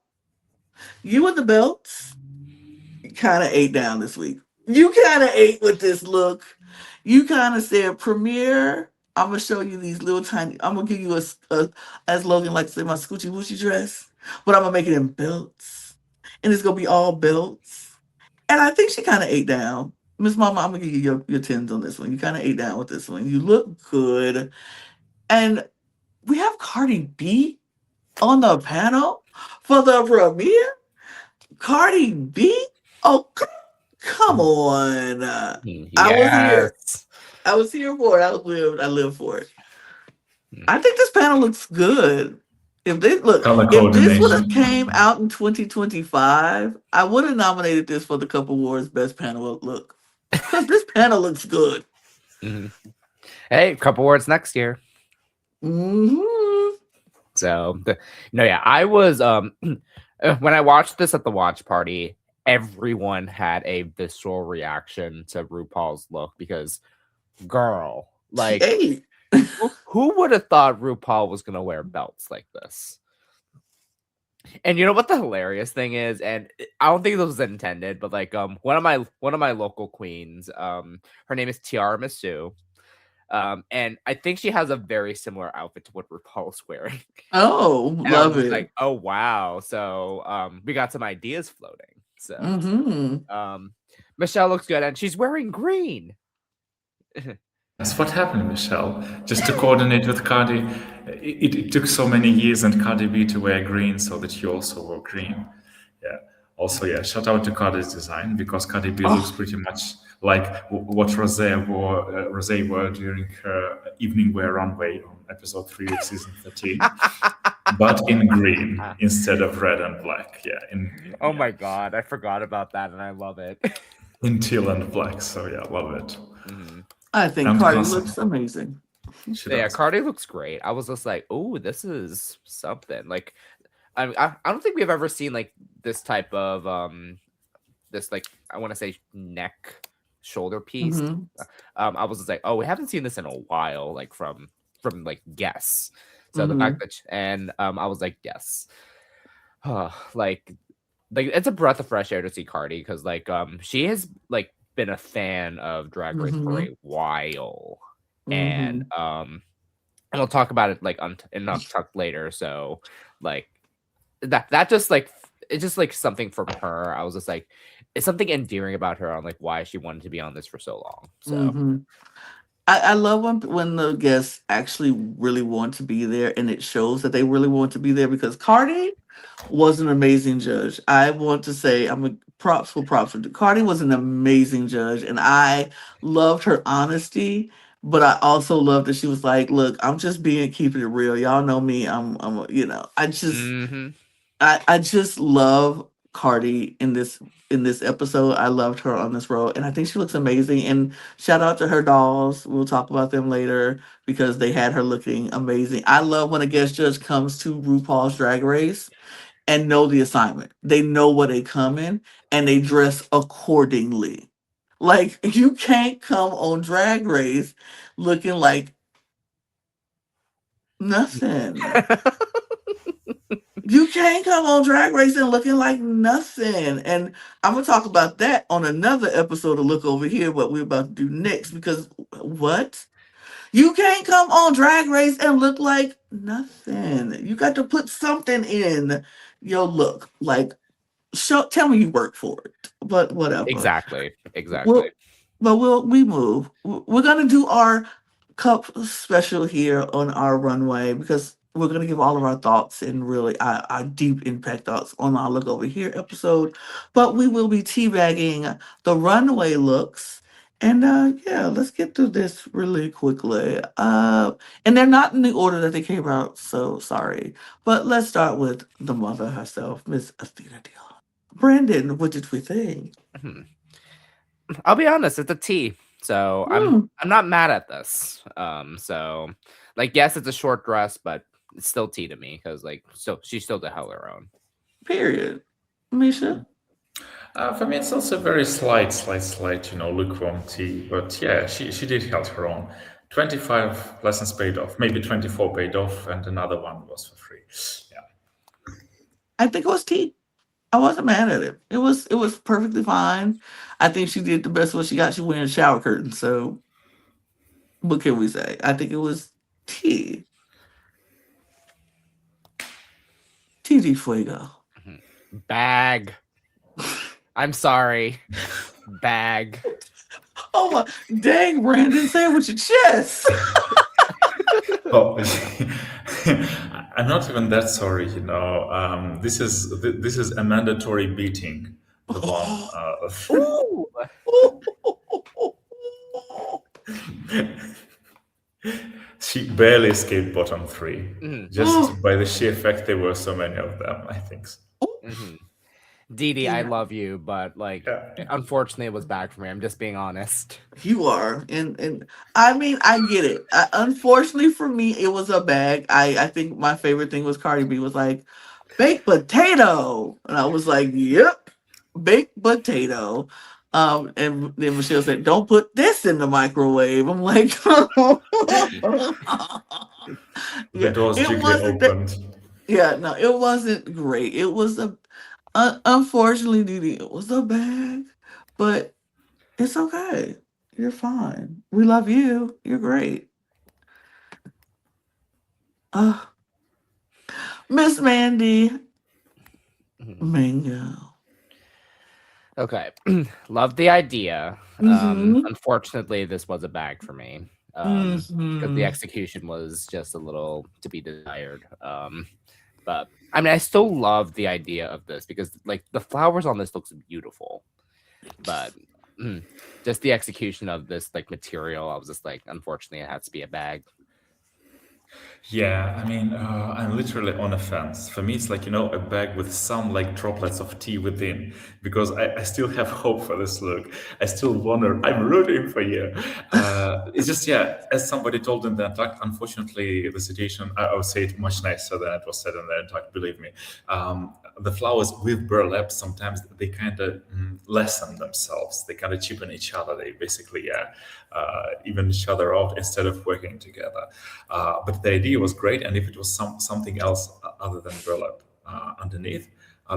you and the belts kind of ate down this week. You kind of ate with this look. You kind of said, Premiere, I'm going to show you these little tiny, I'm going to give you as Logan likes to say, my scoochie woochie dress, but I'm going to make it in belts. And it's going to be all belts. And I think she kind of ate down. Miss Mama, I'm going to give you your tens on this one. You kind of ate down with this one. You look good. And we have Cardi B on the panel for the premiere. Cardi B? Oh, Come on. Yes. I was here for it. I lived for it. I think this panel looks good. If this Color would have coordination. came out in 2025, I would have nominated this for the Cup Awards Best Panel Look. Because this panel looks good. Mhm. Hey, Cup Awards next year. Mm-hmm. So, I was when I watched this at the watch party, everyone had a visceral reaction to RuPaul's look because, girl, like, Hey. who would have thought RuPaul was gonna wear belts like this? And you know what the hilarious thing is, and I don't think this was intended, but like one of my local queens, her name is Tiara Masu. And I think she has a very similar outfit to what RuPaul's wearing. Oh, And I love was it. like, oh wow. So we got some ideas floating. So Mm-hmm. Michelle looks good and she's wearing green. That's what happened, Michelle. Just to coordinate with Cardi, it took so many years and Cardi B to wear green so that you also wore green. Yeah. Also, yeah, shout out to Cardi's design because Cardi B looks pretty much like what Rosé wore during her evening wear runway on episode 3 of season 13, but in green instead of red and black. Yeah. Oh my god, I forgot about that and I love it. In teal and black. So yeah, love it. Mm-hmm. I think Cardi looks amazing. Yeah, Cardi looks great. I was just like, oh, this is something. Like, I don't think we've ever seen like this type of this, like, I want to say neck shoulder piece. Mm-hmm. I was just like, oh, we haven't seen this in a while, like from like Guess. So the fact that I was like, yes, like it's a breath of fresh air to see Cardi because like she has like been a fan of Drag Race for a while, and we'll talk about it like in Untucked later. So like that just like it's just like something from her. I was just like, it's something endearing about her on like why she wanted to be on this for so long. So I love when the guests actually really want to be there and it shows that they really want to be there because Cardi was an amazing judge. I want to say props for Cardi was an amazing judge and I loved her honesty, but I also loved that she was like, look, I'm just keeping it real. Y'all know me. I just love Cardi in this episode. I loved her on this role, and I think she looks amazing. And shout out to her dolls. We'll talk about them later because they had her looking amazing. I love when a guest judge comes to RuPaul's Drag Race and know the assignment. They know what they come in and they dress accordingly. Like you can't come on Drag Race looking like nothing. You can't come on Drag Race and looking like nothing. And I'm going to talk about that on another episode of Look Over Here, what we're about to do next. Because what? You can't come on Drag Race and look like nothing. You got to put something in your look. Like, tell me you work for it. But whatever. Exactly. We move. We're going to do our cup special here on our runway because we're going to give all of our thoughts and really our deep impact thoughts on our Look Over Here episode. But we will be teabagging the runway looks. And let's get through this really quickly. And they're not in the order that they came out, so sorry. But let's start with the mother herself, Miss Athena Dion. Brandon, what did we think? I'll be honest, it's a T. So I'm not mad at this. So like, yes, it's a short dress, but it's still T to me because like, so she still did hell her own. Period. Micha? For me, it's also very slight, lukewarm T. But yeah, she did held her own. 25 lessons paid off, maybe 24 paid off, and another one was for free. Yeah. I think it was T. I wasn't mad at it. It was perfectly fine. I think she did the best what she got. She wearing shower curtains. So what can we say? I think it was T. TD Fuego. Bag. I'm sorry. Bag. Oh my dang, Brandon, say it with your chest. Oh, I'm not even that sorry, you know. This is a mandatory beating. The one. Ooh, She barely escaped bottom three. Mhm. Just by the sheer fact there were so many of them, I think. Mhm. Dee Dee, I Yeah. love you, but like, Yeah. unfortunately, it was bad for me. I'm just being honest. You are, and I mean, I get it. Unfortunately for me, it was a bag. I think my favorite thing was Cardi B was like baked potato, and I was like, yep, baked potato. And then Michelle said, "Don't put this in the microwave." I'm like, The yeah, doors it quickly wasn't that. opened. Yeah, no, it wasn't great. It was unfortunately, Didi, it was a bag, but it's okay. You're fine. We love you. You're great. Uh, Miss Mandy Mhm. Mango. Okay, love the idea. Mm-hmm. Unfortunately, this was a bag for me. Because the Mm-hmm. execution was just a little to be desired. But I mean, I still love the idea of this because like the flowers on this looks beautiful, but just the execution of this like material, I was just like, unfortunately, it has to be a bag. Yeah, I mean, I'm literally on a fence. For me, it's like, a bag with some like droplets of tea within, because I still have hope for this look. I still wonder, I'm rooting for you. It's just, yeah, as somebody told in the Untucked, unfortunately, the situation, I would say it much nicer than it was said in the Untucked, believe me. The flowers with burlap, sometimes they kind of lessen themselves. They kind of cheapen each other. They basically, even each other out instead of working together. But the idea was great, and if it was something else other than burlap underneath,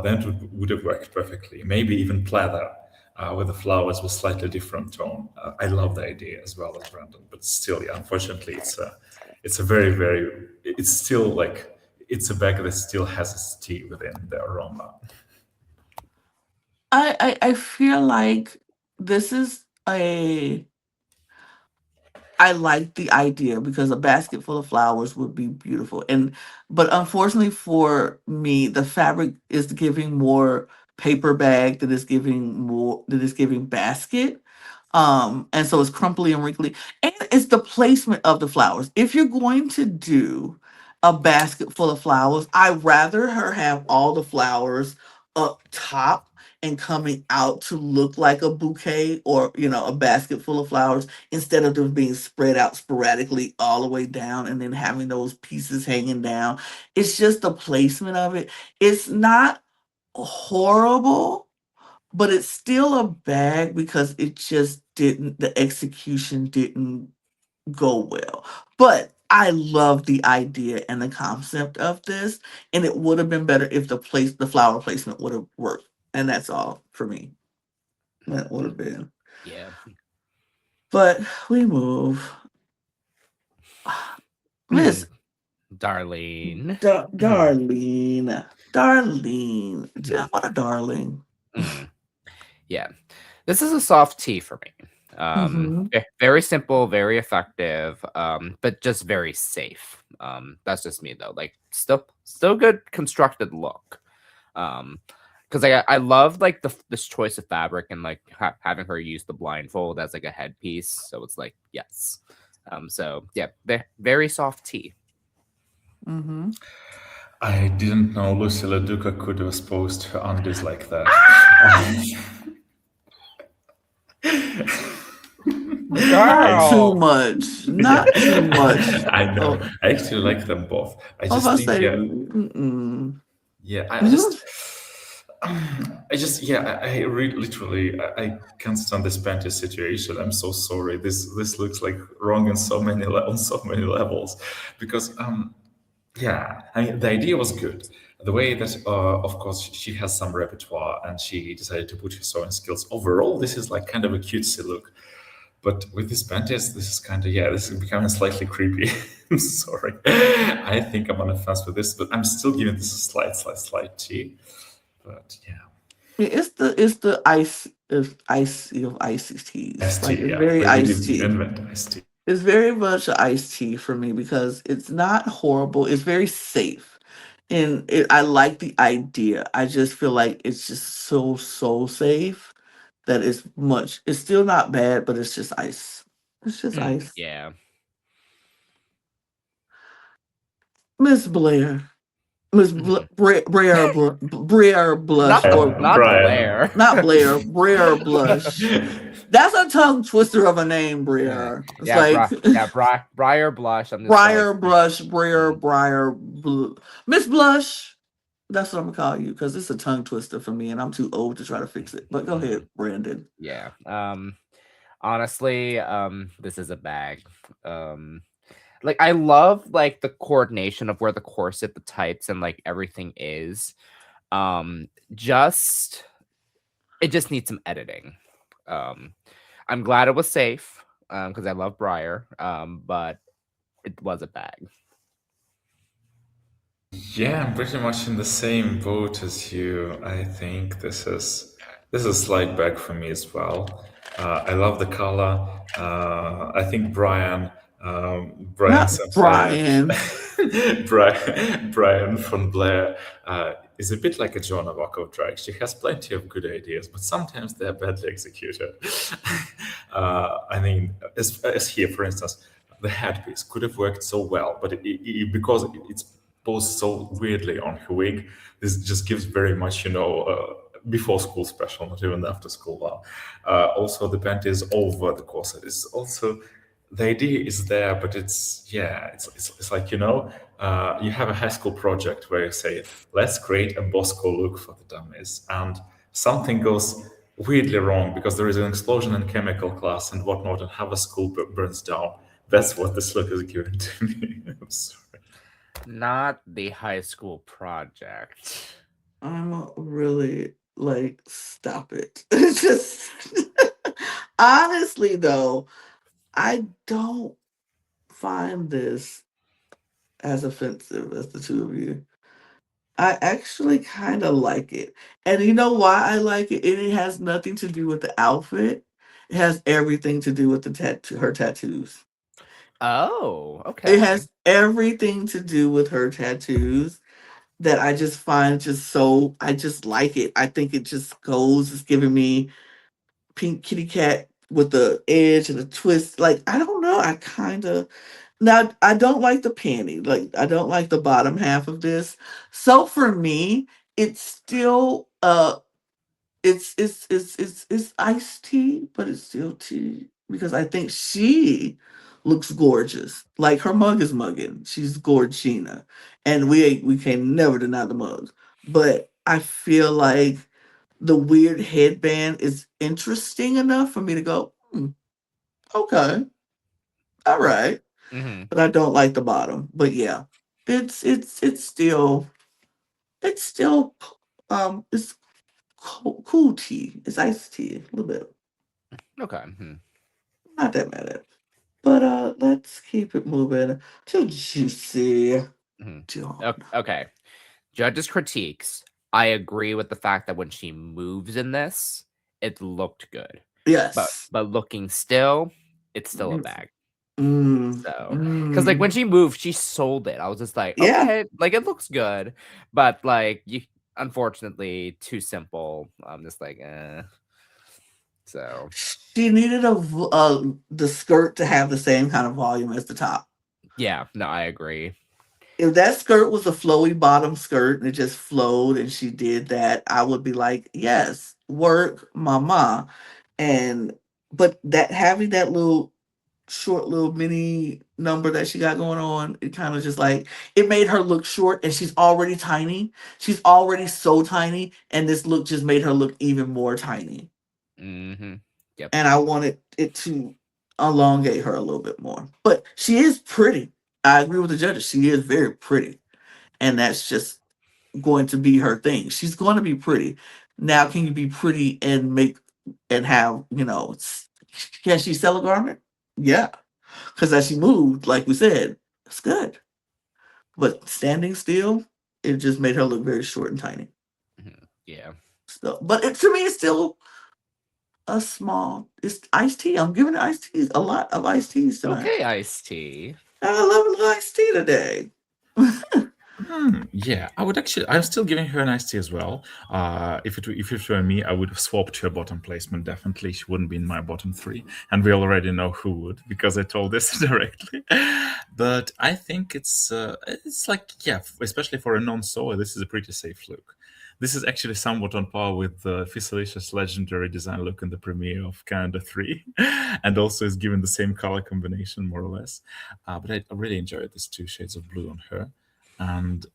then it would have worked perfectly. Maybe even pleather with the flowers with slightly different tone. I love the idea as well as Brandon, but still, yeah, unfortunately, it's a it's still like it's a bag that still has its tea within the aroma. I feel like this is a I like the idea because a basket full of flowers would be beautiful. But unfortunately for me, the fabric is giving more paper bag than is giving basket. And so it's crumply and wrinkly. And it's the placement of the flowers. If you're going to do a basket full of flowers, I'd rather her have all the flowers up top and coming out to look like a bouquet or a basket full of flowers instead of them being spread out sporadically all the way down and then having those pieces hanging down. It's just the placement of it. It's not horrible, but it's still a bag because the execution didn't go well. But I love the idea and the concept of this, and it would have been better if the flower placement would have worked. And that's all for me. That would have been. Yeah. But we move. Miss Darlene. Darlene. Darlene. What a darling. Yeah. This is a soft tea for me. Mhm. Very simple, very effective, but just very safe. That's just me though. Like still good constructed look. Because I love like this choice of fabric and like having her use the blindfold as like a headpiece. So it's like yes. So yeah, very soft tea. Mm-hmm. I didn't know Lucy LaDuca could have posed her undies like that. Not too Girl. much. Not too much. I know. Oh, I actually like them both. I I was just about to think, say, yeah, mm-mm. yeah. Mhm. Literally, I can't stand this panty situation. I'm so sorry. This looks like wrong in so many on so many levels, because yeah, I mean the idea was good. The way that, of course, she has some repertoire and she decided to put her sewing skills. Overall, this is like kind of a cutesy look. But with this panties, this is kind of, yeah, this is becoming slightly creepy. I'm sorry. I think I'm on a fence with this, but I'm still giving this a slight T. But yeah. Yeah, it's the icy of icy teas. Iced Like tea, it's yeah. very We iced didn't tea. invent iced tea. It's very much an iced tea for me because it's not horrible. It's very safe. I like the idea. I just feel like it's just so safe that is much. It's still not bad, but it's just ice. It's just ice. Yeah. Miss Blair. Miss Blair Blush, or Not Brian. Blair. not Blair, Blair Blush. That's a tongue twister of a name, Briar. It's like Briar Blush. I'm just Briar like, Blush, Briar Miss Blush. That's what I'm gonna call you because it's a tongue twister for me, and I'm too old to try to fix it. But go ahead, Brandon. yeah. Honestly, this is a bag. Like I love like the coordination of where the corset, the tights, and like everything is. Just it just needs some editing. I'm glad it was safe because I love Briar, but it was a bag. Yeah, I'm pretty much in the same boat as you. I think this is slight bag for me as well. I love the color. I think Brian Not St. Brian. Brian von Blair is a bit like a Joan of Arc of drag. She has plenty of good ideas, but sometimes they're badly executed. I mean, as here, for instance, the headpiece could have worked so well, but because it's posed so weirdly on her wig, this just gives very much, before school special, not even after school one. Also, the pant is over the corset. It's also the idea is there, but it's like you have a high school project where you say let's create a Bosco look for the dummies, and something goes weirdly wrong because there is an explosion in chemical class and whatnot, and half a school burns down. That's what this look is giving to me. I'm sorry. Not the high school project. I'm really like, stop it. It's just honestly though, I don't find this as offensive as the two of you. I actually kind of like it. And you know why I like it? And it has nothing to do with the outfit. It has everything to do with her tattoos. Oh, It okay. has everything to do with her tattoos that I just find I just like it. I think it just goes, it's giving me pink kitty cat with the edge and the twist. Like, I don't know. Now, I don't like the panty. Like, I don't like the bottom half of this. So for me, it's still it's iced tea, but it's still tea because I think she looks gorgeous. Like, her mug is mugging. She's gorgina, and we can never deny the mugs. But I feel like the weird headband is interesting enough for me to go, okay, all right. Mm-hmm. But I don't like the bottom. But yeah, it's still it's cool tea. It's iced tea a little bit. Okay. Mm-hmm. Not that mad at it. But let's keep it moving to Juicy. John. Okay. Judges' critiques. I agree with the fact that when she moves in this, it looked good. Yes. But looking still, it's still a bag. Mm, So, because like when she moved, she sold it. I was just like, Yeah. okay, like it looks good, but like you, unfortunately, too simple. I'm just like, So she needed the skirt to have the same kind of volume as the top. yeah, no, I agree. If that skirt was a flowy bottom skirt and it just flowed and she did that, I would be like, yes, work, mama. But that having that little short little mini number that she got going on, it kind of just like, it made her look short, and she's already tiny. She's already so tiny, and this look just made her look even more tiny. Mm-hmm. Yep. And I wanted it to elongate her a little bit more. But she is pretty. I agree with the judges. She is very pretty. And that's just going to be her thing. She's going to be pretty. Now, can you be pretty and have, can she sell a garment? Yeah. Because as she moved, like we said, it's good. But standing still, it just made her look very short and tiny. Mm-hmm. Yeah. So, but to me, it's still it's iced tea. I'm giving iced teas a lot of iced teas tonight. Okay, iced tea. I love a little iced tea today. Yeah, I would actually. I'm still giving her an iced tea as well. If it were me, I would have swapped her bottom placement. Definitely, she wouldn't be in my bottom three, and we already know who would because I told this directly. But I think it's like, yeah, especially for a non-sewer, this is a pretty safe look. This is actually somewhat on par with Fisalicia's legendary design look in the premiere of Canada 3, and also is given the same color combination, more or less. But I really enjoyed these two shades of blue on her. And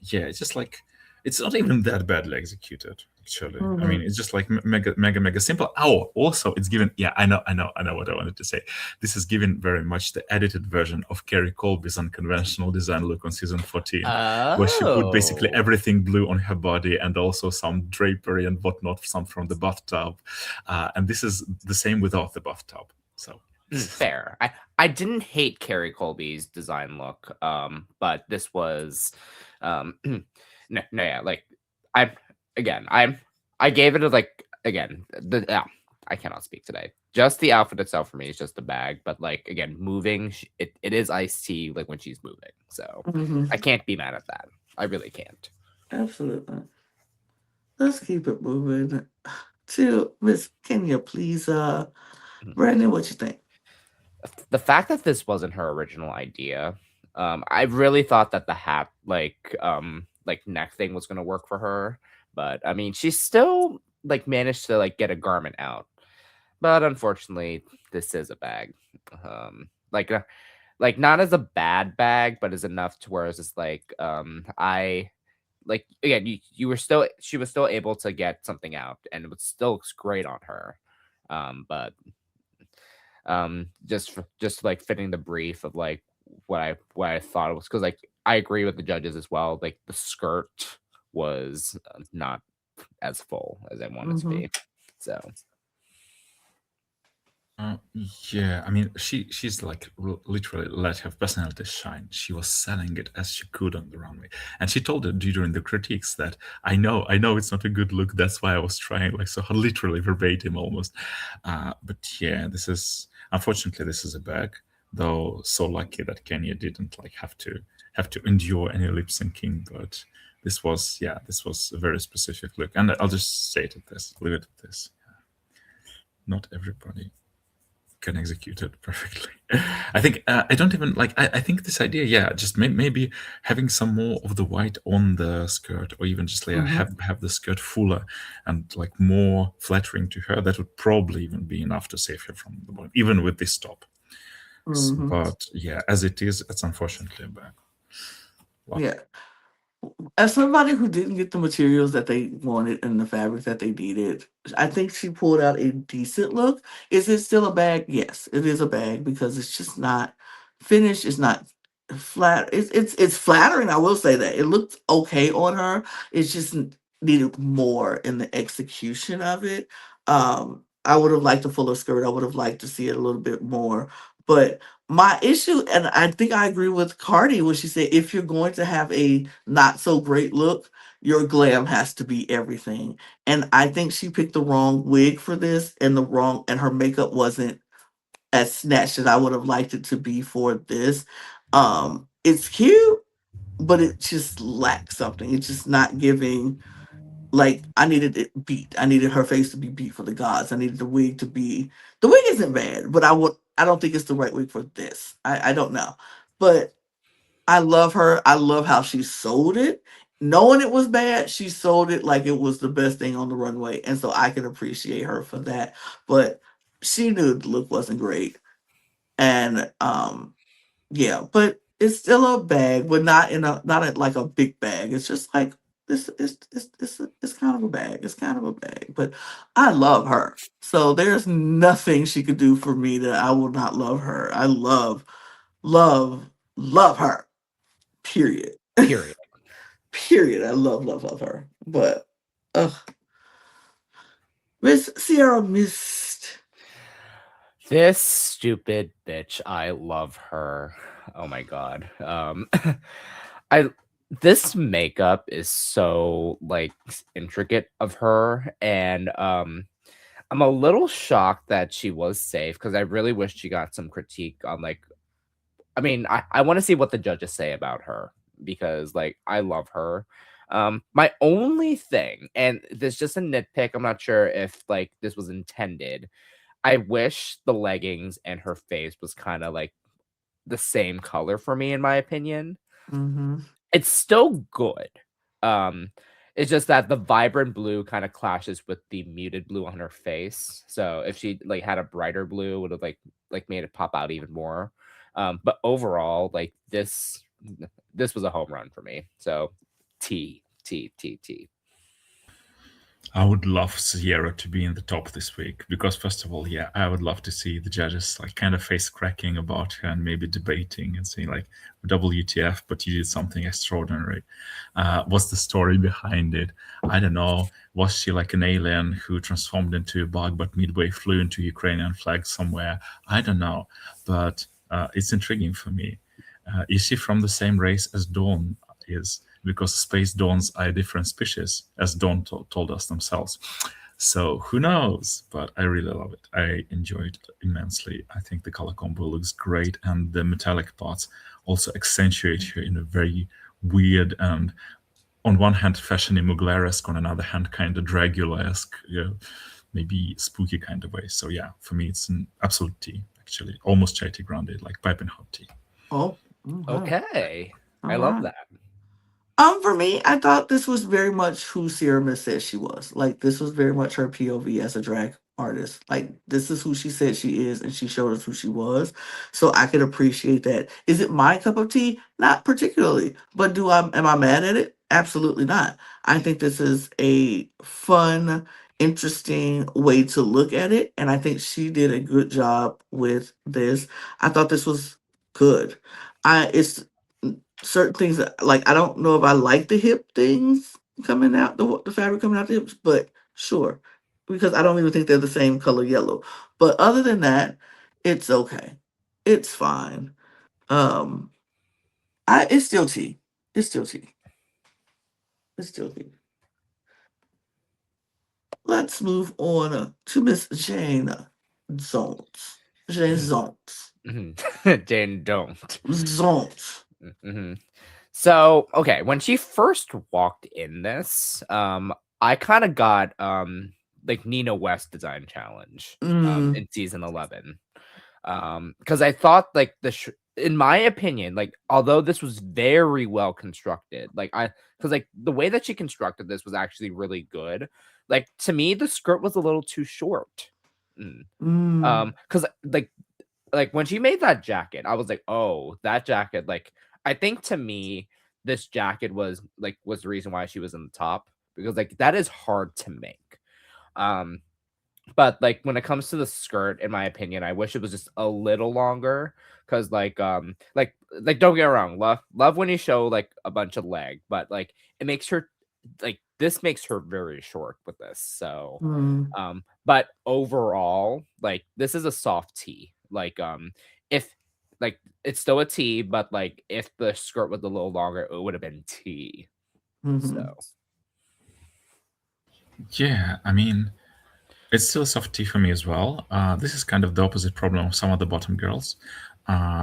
yeah, it's just like, it's not even that badly executed, actually. I mean, it's just like mega simple. Oh, also it's given, yeah, I know what I wanted to say. This is given very much the edited version of Carrie Colby's unconventional design look on season 14, where she put basically everything blue on her body and also some drapery and whatnot, some from the bathtub. And this is the same without the bathtub. So fair. I didn't hate Carrie Colby's design look, but this was like I gave it a like again I cannot speak today. Just the outfit itself for me is just the bag, but like again, moving it is iced tea like when she's moving, so I can't be mad at that. I really can't. Absolutely. Let's keep it moving to Miss Kenya, please. Brandon, what you think? The fact that this wasn't her original idea, I really thought that the hat like neck thing was gonna work for her, but I mean she still like managed to like get a garment out, but unfortunately this is a bag, like not as a bad bag, but as enough to where it's just like I like again you were still she was still able to get something out and it still looks great on her, but just like fitting the brief of like what I thought it was, because like I agree with the judges as well, like the skirt was not as full as I wanted to be, so yeah, I mean, she's like literally let her personality shine. She was selling it as she could on the runway, and she told it during the critiques that I know it's not a good look. That's why I was trying, like, so literally verbatim almost. But yeah, this is unfortunately this is a bag. Though so lucky that Kenya didn't like have to endure any lip syncing. But this was a very specific look, and I'll just say it at this, leave it at this. Not everybody can execute it perfectly. I think I don't even like. I think this idea, yeah, just maybe having some more of the white on the skirt, or even just like have the skirt fuller and like more flattering to her. That would probably even be enough to save her from the bottom, even with this top. But yeah, as it is, it's unfortunately a bag. Wow. Yeah. As somebody who didn't get the materials that they wanted and the fabric that they needed, I think she pulled out a decent look. Is it still a bag? Yes, it is a bag because it's just not finished. It's not flat. It's flattering. I will say that it looked okay on her. It just needed more in the execution of it. I would have liked a fuller skirt. I would have liked to see it a little bit more, but my issue, and I think I agree with Cardi when she said, if you're going to have a not so great look, your glam has to be everything. And I think she picked the wrong wig for this, and her makeup wasn't as snatched as I would have liked it to be for this. It's cute, but it just lacks something. It's just not giving. Like, I needed it beat. I needed her face to be beat for the gods. I needed the wig to be. The wig isn't bad, but I don't think it's the right wig for this. I don't know. But I love her. I love how she sold it. Knowing it was bad, she sold it like it was the best thing on the runway. And so I can appreciate her for that. But she knew the look wasn't great. And yeah, but it's still a bag, but not like a big bag. It's just like it's kind of a bag. It's kind of a bag, but I love her. So there's nothing she could do for me that I will not love her. I love her. Period. Period. Period. I love her. But Miss Sierra Mist. This stupid bitch. I love her. Oh my god. This makeup is so like intricate of her, and I'm a little shocked that she was safe because I really wish she got some critique on like. I mean, I want to see what the judges say about her because like I love her. My only thing, and this is just a nitpick, I'm not sure if like this was intended. I wish the leggings and her face was kind of like the same color for me, in my opinion. Mm-hmm. It's still good. Um, it's just that the vibrant blue kind of clashes with the muted blue on her face. So if she like had a brighter blue, would have like made it pop out even more. But overall, like this was a home run for me. So T T T T. I would love Sierra to be in the top this week because, first of all, yeah, I would love to see the judges like kind of face cracking about her and maybe debating and saying like, "WTF?" But you did something extraordinary. What's the story behind it? I don't know. Was she like an alien who transformed into a bug but midway flew into Ukrainian flag somewhere? I don't know, but it's intriguing for me. Is she from the same race as Dawn is? Because space dawns are a different species, as Dawn told us themselves. So who knows? But I really love it. I enjoyed it immensely. I think the color combo looks great, and the metallic parts also accentuate her in a very weird and, on one hand, fashiony Mugler-esque, on another hand, kind of Dracula-esque, maybe spooky kind of way. So yeah, for me, it's an absolute tea, actually. Almost chai tea grounded, like piping hot tea. Oh, Okay. I All love right. that. For me, I thought this was very much who Sierra Miss said she was. Like, this was very much her POV as a drag artist. Like, this is who she said she is, and she showed us who she was. So I could appreciate that. Is it my cup of tea? Not particularly. But am I mad at it? Absolutely not. I think this is a fun, interesting way to look at it, and I think she did a good job with this. I thought this was good. It's certain things like I don't know if I like the hip things coming out, the fabric coming out the hips, but sure, because I don't even think they're the same color yellow. But other than that, it's okay. It's fine. Um, it's still tea. It's still tea. It's still tea. Let's move on to Miss Jane Zones. Jane Zones. Jane don't. Zones. So okay, when she first walked in this, I kind of got like Nina West design challenge in season 11, because I thought like in my opinion, like although this was very well constructed, like because like the way that she constructed this was actually really good. Like to me, the skirt was a little too short. Because like when she made that jacket, I was like, oh, that jacket, like I think to me this jacket was the reason why she was in the top, because like that is hard to make. But like when it comes to the skirt, in my opinion, I wish it was just a little longer, because like don't get me wrong, love when you show like a bunch of leg, but like it makes her like this makes her very short with this. So but overall, like this is a soft tee. Like if like it's still a tee, but like if the skirt was a little longer, it would have been tee. So yeah, I mean, it's still a soft tea for me as well. This is kind of the opposite problem of some of the bottom girls,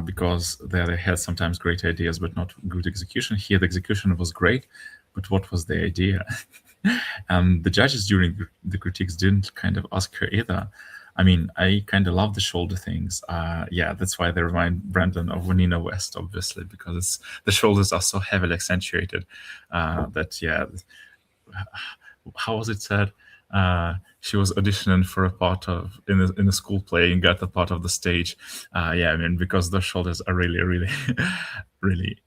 because there they had sometimes great ideas but not good execution. Here the execution was great, but what was the idea? And the judges during the critiques didn't kind of ask her either. I mean, I kind of love the shoulder things. Yeah, that's why they remind Brandon of Nina West, obviously, because the shoulders are so heavily accentuated that, yeah, how was it said? She was auditioning for a part of in a school play and got a part of the stage. Yeah, I mean, because the shoulders are really, really, really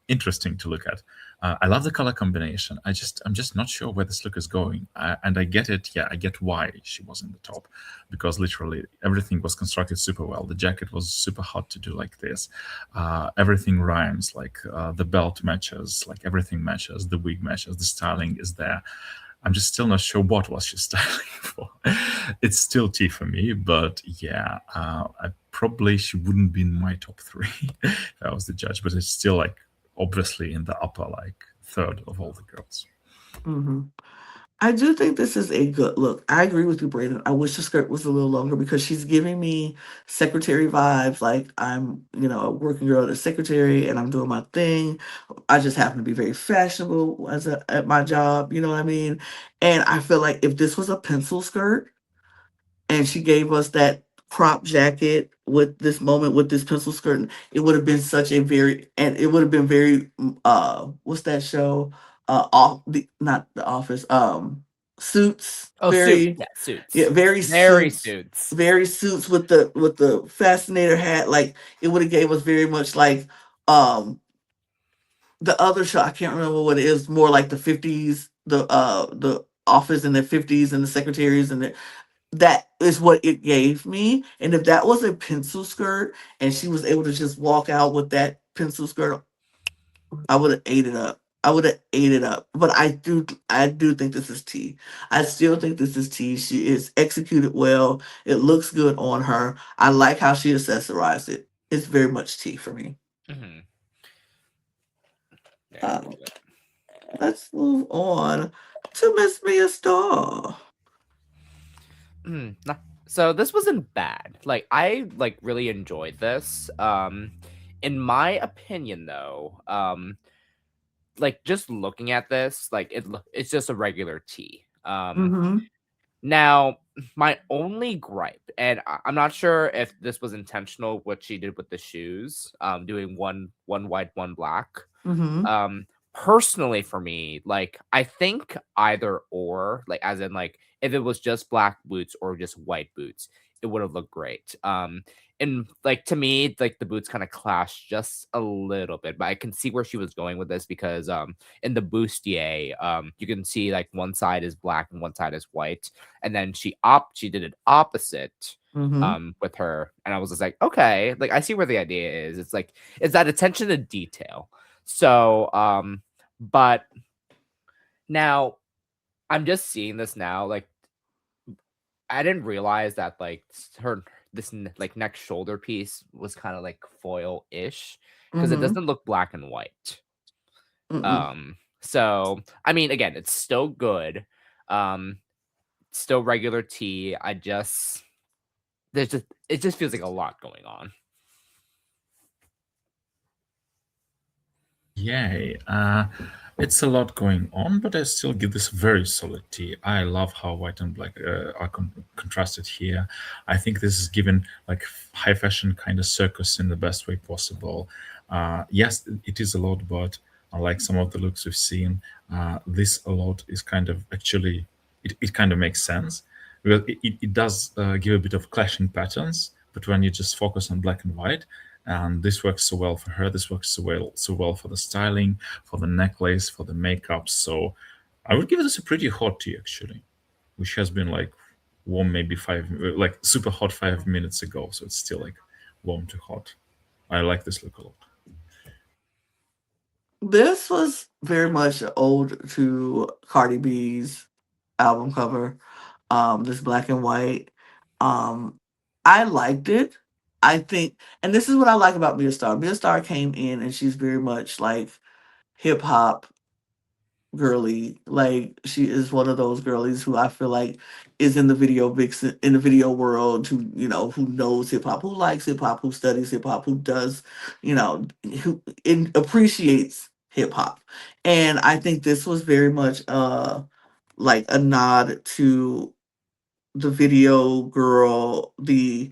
interesting to look at. I love the color combination. I'm just not sure where this look is going. And I get it. Yeah, I get why she was in the top, because literally everything was constructed super well. The jacket was super hard to do like this. Everything rhymes. Like the belt matches. Like everything matches. The wig matches. The styling is there. I'm just still not sure what was she styling for. It's still tea for me, but yeah, she wouldn't be in my top 3 if I was the judge, but it's still like obviously in the upper like third of all the girls. I do think this is a good look. I agree with you, Brandon. I wish the skirt was a little longer because she's giving me secretary vibes. Like I'm, a working girl at a secretary and I'm doing my thing. I just happen to be very fashionable at my job. You know what I mean? And I feel like if this was a pencil skirt and she gave us that crop jacket with this moment with this pencil skirt, it would have been such a very and it would have been very what's that show? Off the not the office, Suits. Oh, suits. Very Yeah, suits. yeah, very Very suits. suits. Very suits with the fascinator hat. Like it would have gave us very much like um the other show. I can't remember what it is, more like the 50s, the office in the 50s and the secretaries and that is what it gave me. And if that was a pencil skirt and she was able to just walk out with that pencil skirt, I would have ate it up. I would have ate it up. But I do think this is tea. I still think this is tea. She is executed well. It looks good on her. I like how she accessorized it. It's very much tea for me. Mm-hmm. Um, let's move on to Miss Mia Starr. So this wasn't bad. Like I really enjoyed this. In my opinion though, like just looking at this, like it's just a regular tee. Mm-hmm. Now my only gripe, and I'm not sure if this was intentional what she did with the shoes, doing one white, one black. Mm-hmm. Personally for me, like I think either or, like as in like if it was just black boots or just white boots, it would have looked great. And like to me, like the boots kind of clash just a little bit, but I can see where she was going with this because in the bustier, you can see like one side is black and one side is white, and then she did it opposite Mm-hmm. with her, and I was just like, okay, like I see where the idea is. It's like it's that attention to detail. So but now I'm just seeing this now, like I didn't realize that like like neck shoulder piece was kind of like foil-ish because it Mm-hmm. doesn't look black and white. Mm-mm. So I mean again, it's still good. Um Still regular tea. It just feels like a lot going on. Yay. It's a lot going on, but I still give this very solid tea. I love how white and black are contrasted here. I think this is given like high fashion kind of circus in the best way possible. Yes, it is a lot, but unlike some of the looks we've seen, this a lot is kind of actually, it kind of makes sense. Well, it does give a bit of clashing patterns, but when you just focus on black and white, and this works so well for her. This works so well for the styling, for the necklace, for the makeup. So I would give this a pretty hot tea actually, which has been like warm maybe like super hot 5 minutes ago. So it's still like warm to hot. I like this look a lot. This was very much an ode to Cardi B's album cover. This black and white. Um, I liked it. I think, and this is what I like about Mia Starr. Mia Starr came in and she's very much like hip hop girly. Like she is one of those girlies who I feel like is in the video vixen in the video world who who knows hip hop, who likes hip hop, who studies hip hop, who does who appreciates hip hop. And I think this was very much like a nod to the video girl, the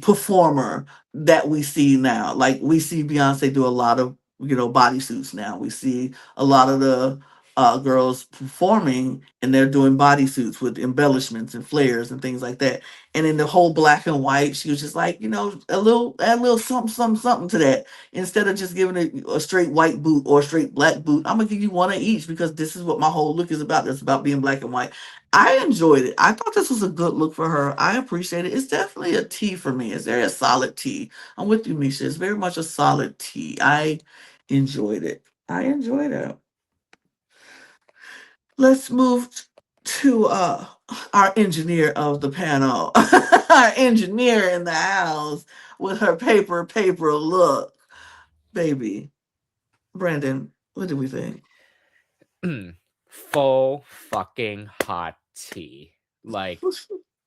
performer that we see now. Like we see Beyonce do a lot of bodysuits now. We see a lot of the girls performing and they're doing bodysuits with embellishments and flares and things like that. And in the whole black and white, she was just like add a little something something something to that. Instead of just giving it a straight white boot or a straight black boot, I'm gonna give you one of each because this is what my whole look is about. It's about being black and white. I enjoyed it. I thought this was a good look for her. I appreciate it. It's definitely a T for me. It's very a solid T. I'm with you, Misha. It's very much a solid T. I enjoyed it. I enjoyed it. Let's move to our engineer of the panel. Our engineer in the house with her paper look. Baby. Brandon, what do we think? full fucking hot tea. Like,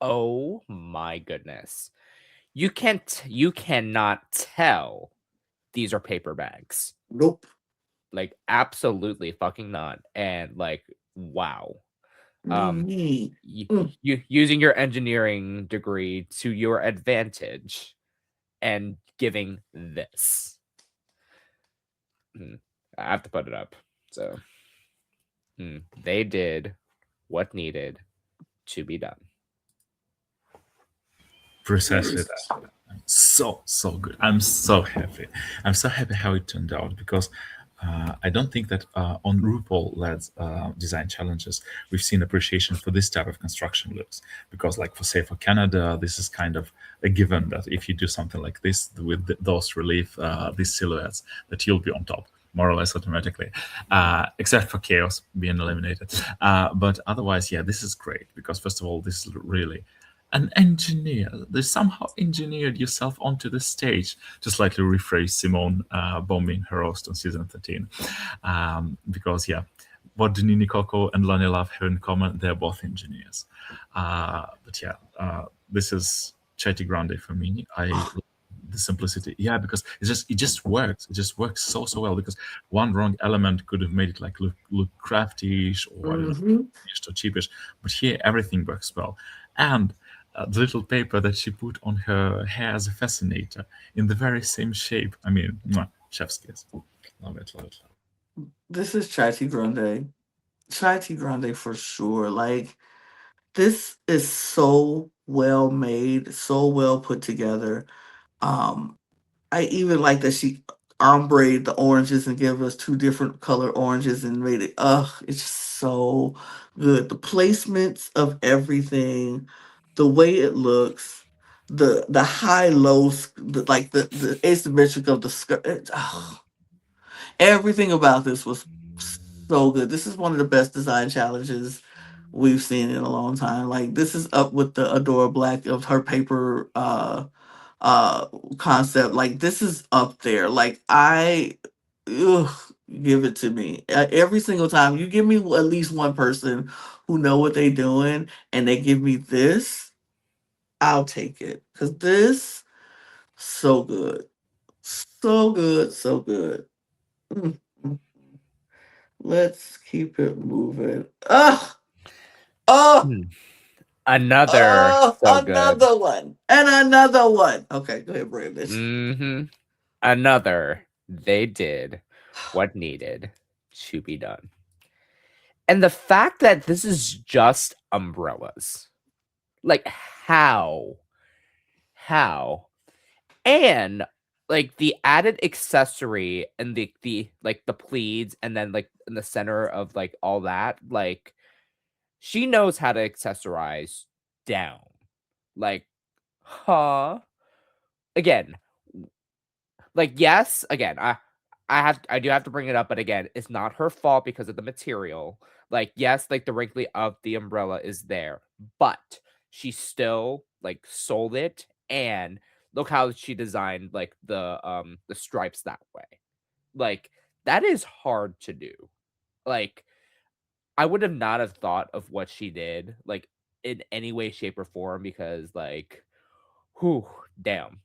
oh my goodness. You cannot tell these are paper bags. Nope. Like, absolutely fucking not. And like, wow. Mm. You using your engineering degree to your advantage and giving this. I have to put it up. So they did what needed to be done. Precisely that. So good. I'm so happy. I'm so happy how it turned out because I don't think that on RuPaul-led design challenges we've seen appreciation for this type of construction looks. Because, like for Canada, this is kind of a given that if you do something like this with those relief, these silhouettes, that you'll be on top more or less automatically, except for chaos being eliminated. But otherwise, yeah, this is great because first of all, this is really an engineer. They somehow engineered yourself onto the stage to slightly rephrase Simone bombing her roast on season 13. Because, yeah, what do Nini Coco and Lana Love have in common? They're both engineers. But yeah, this is Chetty Grande for me. The simplicity, yeah, because it just works. It just works so well because one wrong element could have made it like look crafty-ish or or cheapish, but here everything works well. And the little paper that she put on her hair as a fascinator in the very same shape. I mean, chef's kiss. Love it. This is Chai Tea Grande. Chai Tea Grande for sure. Like, this is so well made, so well put together. I even like that she ombre the oranges and gave us two different color oranges and made it. It's just so good. The placements of everything, the way it looks, the high low, the asymmetric of the skirt. Everything about this was so good. This is one of the best design challenges we've seen in a long time. Like, this is up with the Adora Black of her paper uh concept. Like, this is up there. Like, ugh, give it to me. Every single time you give me at least one person who know what they doing and they give me this, I'll take it because this so good, so good, so good. Mm, mm. Let's keep it moving. Oh, Another so good. another one and another one. Okay, go ahead, Brandon. Another. They did what needed to be done. And the fact that this is just umbrellas. Like, how? And like the added accessory and the like the pleats and then like in the center of like all that, like she knows how to accessorize down. Like, again, like, yes, again, I do have to bring it up, but again, it's not her fault because of the material. Like, yes, like the wrinkly of the umbrella is there, but she still like sold it, and look how she designed like the stripes that way. Like, that is hard to do. Like, I would have not have thought of what she did like in any way, shape, or form because like, whew, damn.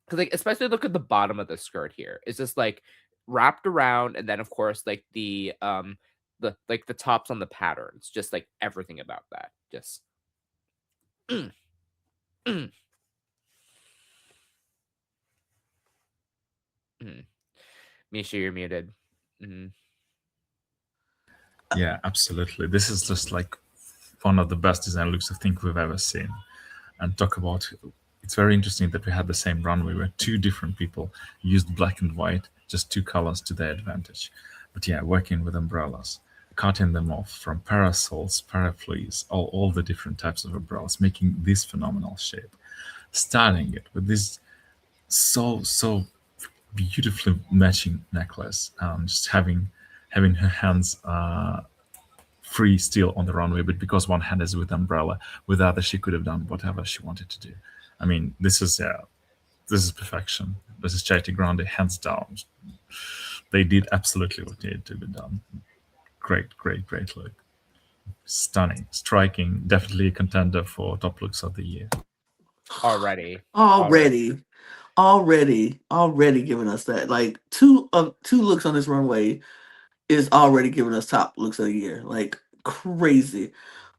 Because like, especially look at the bottom of the skirt here. It's just like wrapped around, and then of course like the tops on the patterns, just like everything about that. Just mm, mm, mm. Micha, you're muted. Yeah, absolutely. This is just like one of the best design looks I think we've ever seen. And talk about, it's very interesting that we had the same runway where two different people used black and white, just two colors to their advantage. But yeah, working with umbrellas, cutting them off from parasols, parapluies, all the different types of umbrellas, making this phenomenal shape, styling it with this so beautifully matching necklace, just having her hands free still on the runway, but because one hand is with umbrella, with the other she could have done whatever she wanted to do. I mean, this is perfection. This is Charity Grande, hands down. They did absolutely what needed to be done. Great look. Stunning, striking, definitely a contender for top looks of the year. Already. Already giving us that. Like two looks on this runway is already giving us top looks of the year. Like crazy.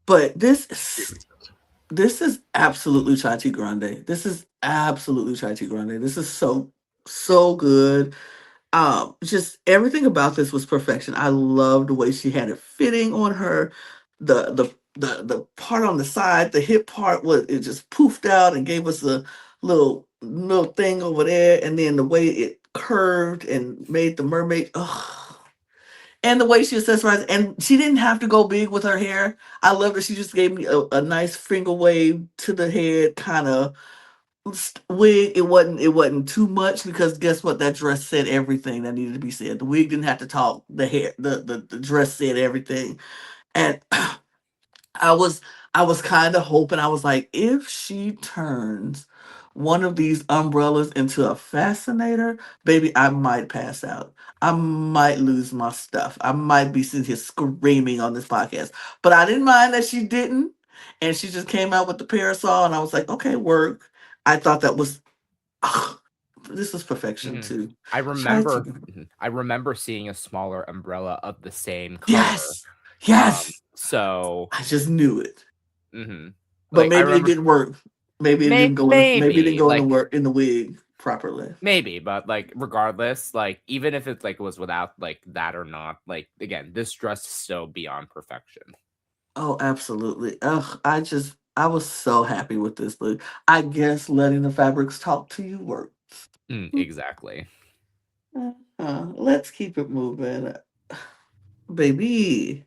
But this is absolutely Chai Tea Grande. This is absolutely Chai Tea Grande. This is so good. Just everything about this was perfection. I love the way she had it fitting on her. The part on the side, the hip part, was it just poofed out and gave us a little thing over there, and then the way it curved and made the mermaid. Ugh. And the way she accessorized, and she didn't have to go big with her hair. I love that she just gave me a nice finger wave to the head, kind of wig. It wasn't too much, because guess what? That dress said everything that needed to be said. The wig didn't have to talk. The hair, the dress said everything. And I was kind of hoping, I was like, if she turns one of these umbrellas into a fascinator, baby, I might pass out. I might lose my stuff. I might be sitting here screaming on this podcast. But I didn't mind that she didn't. And she just came out with the parasol, and I was like, okay, work. I thought that was this was perfection too. I remember seeing a smaller umbrella of the same color. Yes. So I just knew it. Mm-hmm. But maybe it didn't work. Maybe it didn't go. Maybe it didn't go like, in the wig properly. Maybe, but like regardless, like even if it like was without like that or not, like again, this dress is still beyond perfection. Oh, absolutely. Ugh, I was so happy with this look. I guess letting the fabrics talk to you works. Exactly. Let's keep it moving, baby.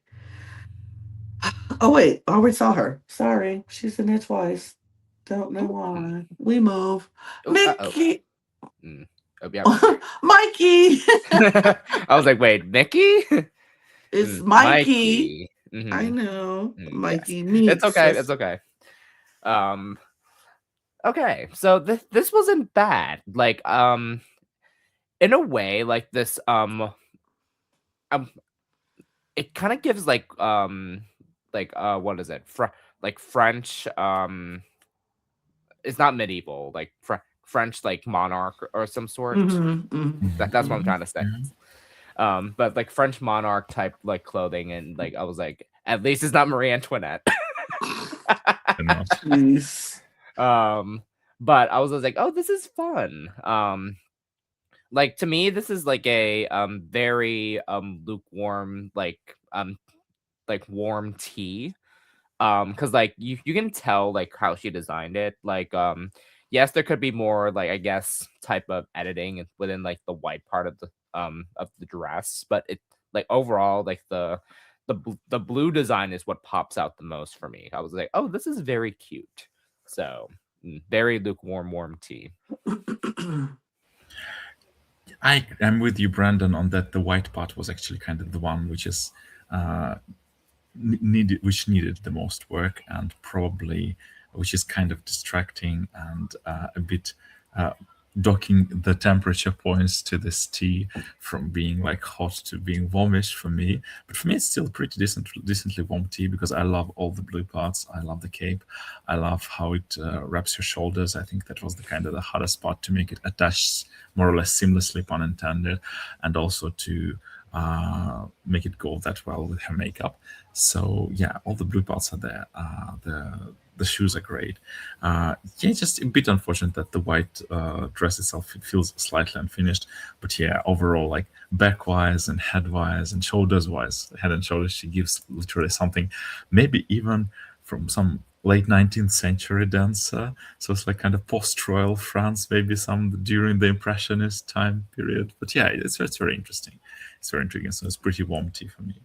Oh wait, I already saw her. Sorry, she's in there twice. Don't know why. We move. Mickey. Yeah. Mikey. I was like, wait, Mickey? It's Mikey. Mm-hmm. I know. Mikey. Yes. It's okay. Okay, so this wasn't bad. Like, in a way, like this, it kind of gives like what is it? Like French, it's not medieval, like French, like monarch or some sort. That's what I'm trying to say. But like French monarch type like clothing, and like I was like, at least it's not Marie Antoinette. But I was like, oh, this is fun. Like to me, this is like a very lukewarm, like warm tea. Because like you can tell like how she designed it. Like yes, there could be more like I guess type of editing within like the white part of the dress, but it like overall like the blue design is what pops out the most for me. I was like, oh, this is very cute. So very lukewarm, warm tea. I am with you, Brandon, on that. The white part was actually kind of the one which is needed the most work, and probably which is kind of distracting and a bit docking the temperature points to this tea from being like hot to being warmish for me. But for me, it's still pretty decently warm tea, because I love all the blue parts. I love the cape. I love how it wraps your shoulders. I think that was the kind of the hardest part, to make it attach more or less seamlessly, pun intended, and also to make it go that well with her makeup. So yeah, all the blue parts are there. The shoes are great. Yeah, just a bit unfortunate that the white dress itself, it feels slightly unfinished. But yeah, overall, like back-wise and head-wise and shoulders-wise, head and shoulders, she gives literally something, maybe even from some late 19th century dancer. So it's like kind of post-royal France, maybe some during the Impressionist time period. But yeah, it's very interesting. It's very intriguing. So it's pretty warm tea for me.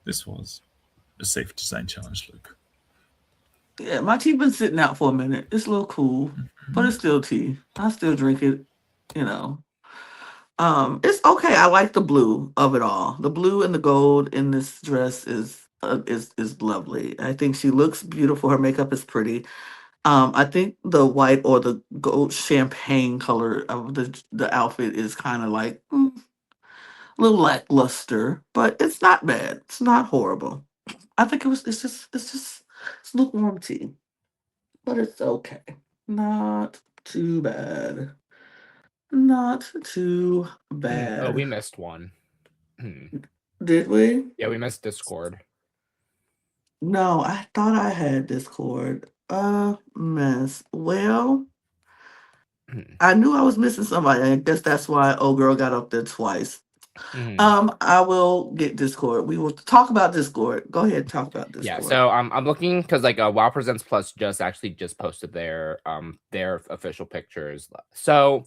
This was a safe design challenge look. Yeah, my tea been sitting out for a minute. It's a little cool, but it's still tea. I still drink it, you know. It's okay. I like the blue of it all. The blue and the gold in this dress is lovely. I think she looks beautiful. Her makeup is pretty. I think the white or the gold champagne color of the outfit is kind of like little lackluster, but it's not bad. It's not horrible. I think it's lukewarm tea, but it's okay. Not too bad. Not too Oh, bad. we missed one. Did we? Yeah, we missed Discord. No, I thought I had Discord. Mess. Well, I knew I was missing somebody. I guess that's why old girl got up there twice. I will get Discord. We will talk about Discord. Go ahead, talk about Discord. Yeah, so I'm looking because like WoW Presents Plus just posted their official pictures. So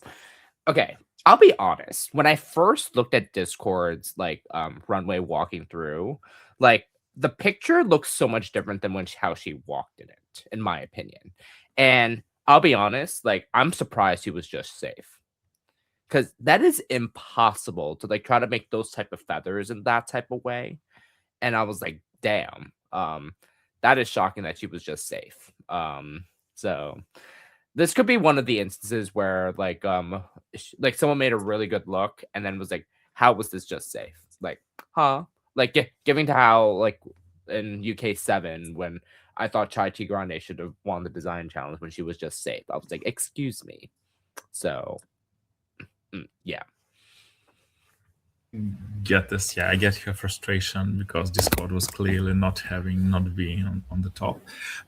okay, I'll be honest. When I first looked at Discord's like runway walking through, like the picture looks so much different than how she walked in it, in my opinion. And I'll be honest, like I'm surprised she was just safe. Because that is impossible to like try to make those type of feathers in that type of way. And I was like, damn, that is shocking that she was just safe. So this could be one of the instances where like someone made a really good look and then was like, how was this just safe? Like, huh? Like giving to how like in UK7 when I thought Chai Tea Grande should have won the design challenge when she was just safe. I was like, excuse me. So yeah. Get this. Yeah, I get your frustration because Discord was clearly not being on the top,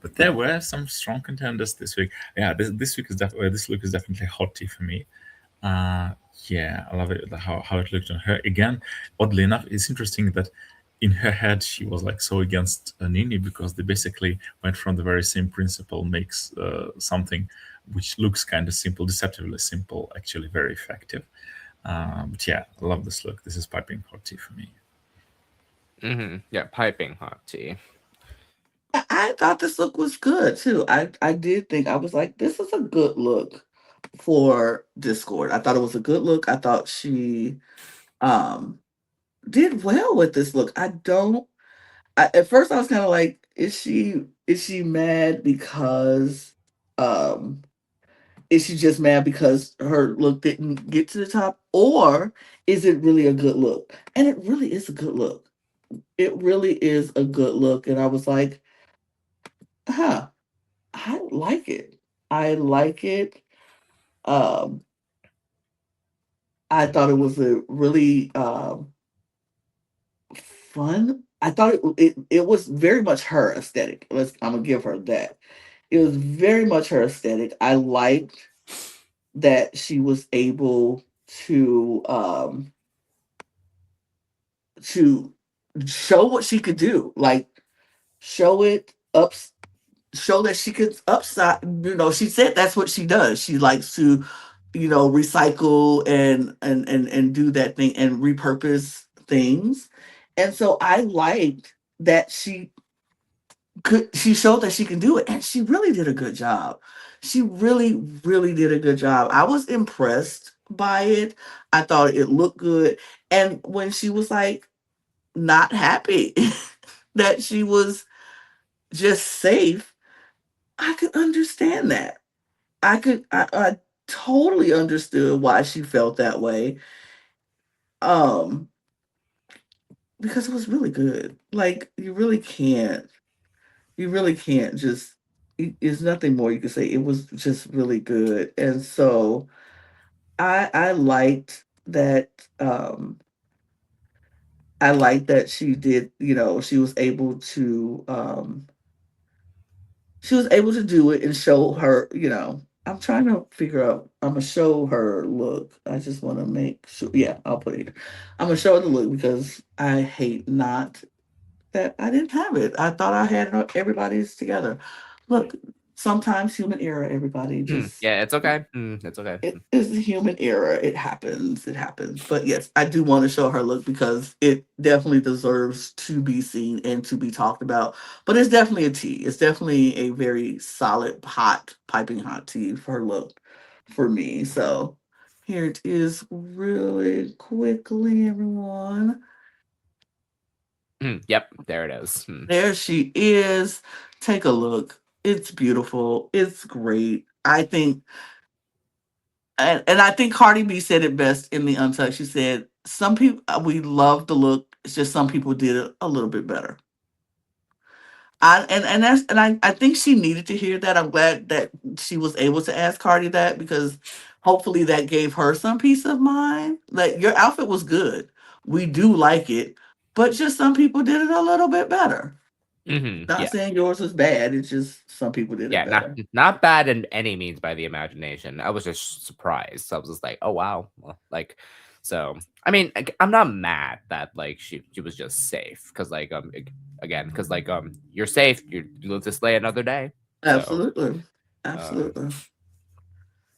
but there were some strong contenders this week. Yeah, this look is definitely hot tea for me. Yeah, I love it how it looked on her. Again, oddly enough, it's interesting that in her head she was like so against Nini because they basically went from the very same principle, makes something which looks kind of simple, deceptively simple, actually very effective. But yeah, I love this look. This is piping hot tea for me. Yeah, piping hot tea. I thought this look was good too. I did think, I was like, this is a good look for Discord. I thought it was a good look. I thought she did well with this look. At first I was kind of like, is she mad because is she just mad because her look didn't get to the top, or is it really a good look? And it really is a good look. It really is a good look. And I was like, I like it. I like it. I thought it was a really fun. I thought it was very much her aesthetic. I'm gonna give her that. It was very much her aesthetic. I liked that she was able to show what she could do. Like show it up, show that she could upside, she said that's what she does. She likes to, recycle and do that thing and repurpose things. And so I liked that she showed that she can do it, and she really did a good job. She really, really did a good job. I was impressed by it. I thought it looked good. And when she was like not happy that she was just safe, I could understand that. I totally understood why she felt that way. Because it was really good. Like you really can't just, there's nothing more you can say. It was just really good. And so I liked that I liked that she did, she was able to do it and show her, I'm trying to figure out, I'm gonna show her look. I just want to make sure. Yeah, I'll put it. I'm gonna show her the look because I hate not that I didn't have it. I thought I had everybody's together. Look, sometimes human error, everybody. Just yeah, it's okay. It's okay. It is a human error. It happens. It happens. But yes, I do want to show her look because it definitely deserves to be seen and to be talked about. But it's definitely a tea. It's definitely a very solid, hot, piping hot tea for her look for me. So here it is really quickly, everyone. Yep, there it is. There she is. Take a look. It's beautiful. It's great. I think and I think Cardi B said it best in the Untucked. She said, "Some people we love the look. It's just some people did it a little bit better." I think she needed to hear that. I'm glad that she was able to ask Cardi that because hopefully that gave her some peace of mind. Like your outfit was good. We do like it, but just some people did it a little bit better. Not Yeah. saying yours was bad. It's just some people did it Yeah, better. not bad in any means by the imagination. I was just surprised. I was just like, oh wow. Well, like, so I mean, I'm not mad that like she was just safe because like again because like you're safe. You live to slay another day. So Absolutely. um, Absolutely.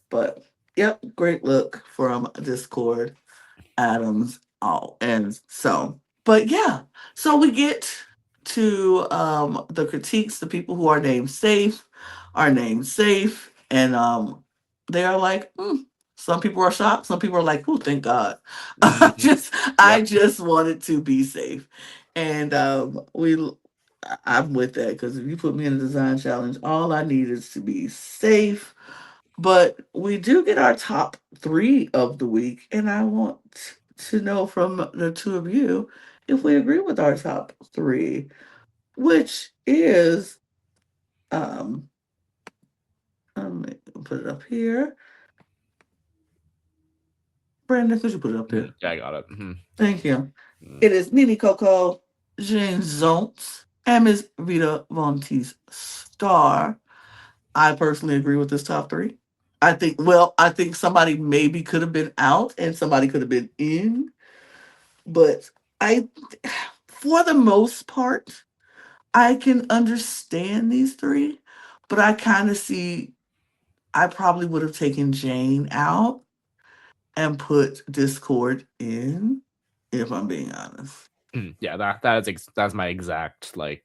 But yep, great look from Discord Adams. Oh, and so, but yeah, so we get to the critiques, the people who are named safe are named safe, and they are like, some people are shocked, some people are like, oh, thank God. mhm, I yep. just wanted to be safe. And I'm with that because if you put me in a design challenge, all I need is to be safe. But we do get our top three of the week, and I want to know from the two of you if we agree with our top three, which is let me put it up here. Brandon, could you put it up there? Yeah, I got it. Thank you. Mm. It is Nini Coco, Jane Zontz, and Miss Vita Von Teese Star. I personally agree with this top three. I think somebody maybe could have been out and somebody could have been in, but I, for the most part, I can understand these three, but I kind of see I probably would have taken Jane out and put Discord in, if I'm being honest. Yeah, that's my exact like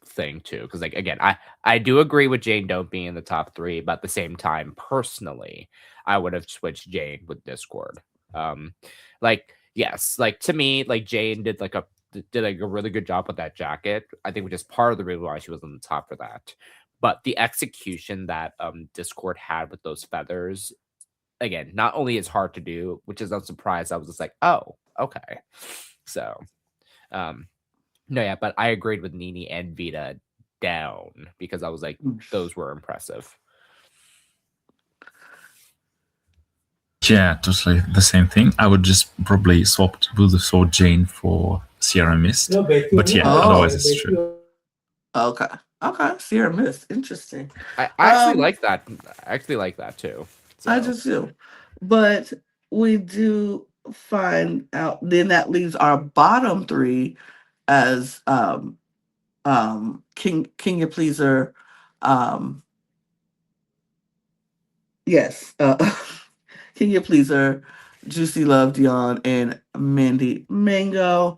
thing too. Because like again, I do agree with Jane don't being in the top three, but at the same time, personally, I would have switched Jane with Discord. Um, like yes, like to me, like Jane did like a really good job with that jacket. I think which is part of the reason why she was on the top for that. But the execution that Discord had with those feathers, again, not only is hard to do, which is I'm surprised. I was just like, oh, okay. So, um, no, yeah, but I agreed with Nini and Vita down because I was like, those were impressive. Yeah, totally the same thing. I would just probably would have swap Jane for Sierra Mist. But yeah, otherwise it's true. Okay. Okay. Sierra Mist. Interesting. I actually like that. I actually like that too. So. I just do. But we do find out then that leaves our bottom three as King You Pleaser. Yes. King You Pleaser, Juicy Love Dion, and Mandy Mango.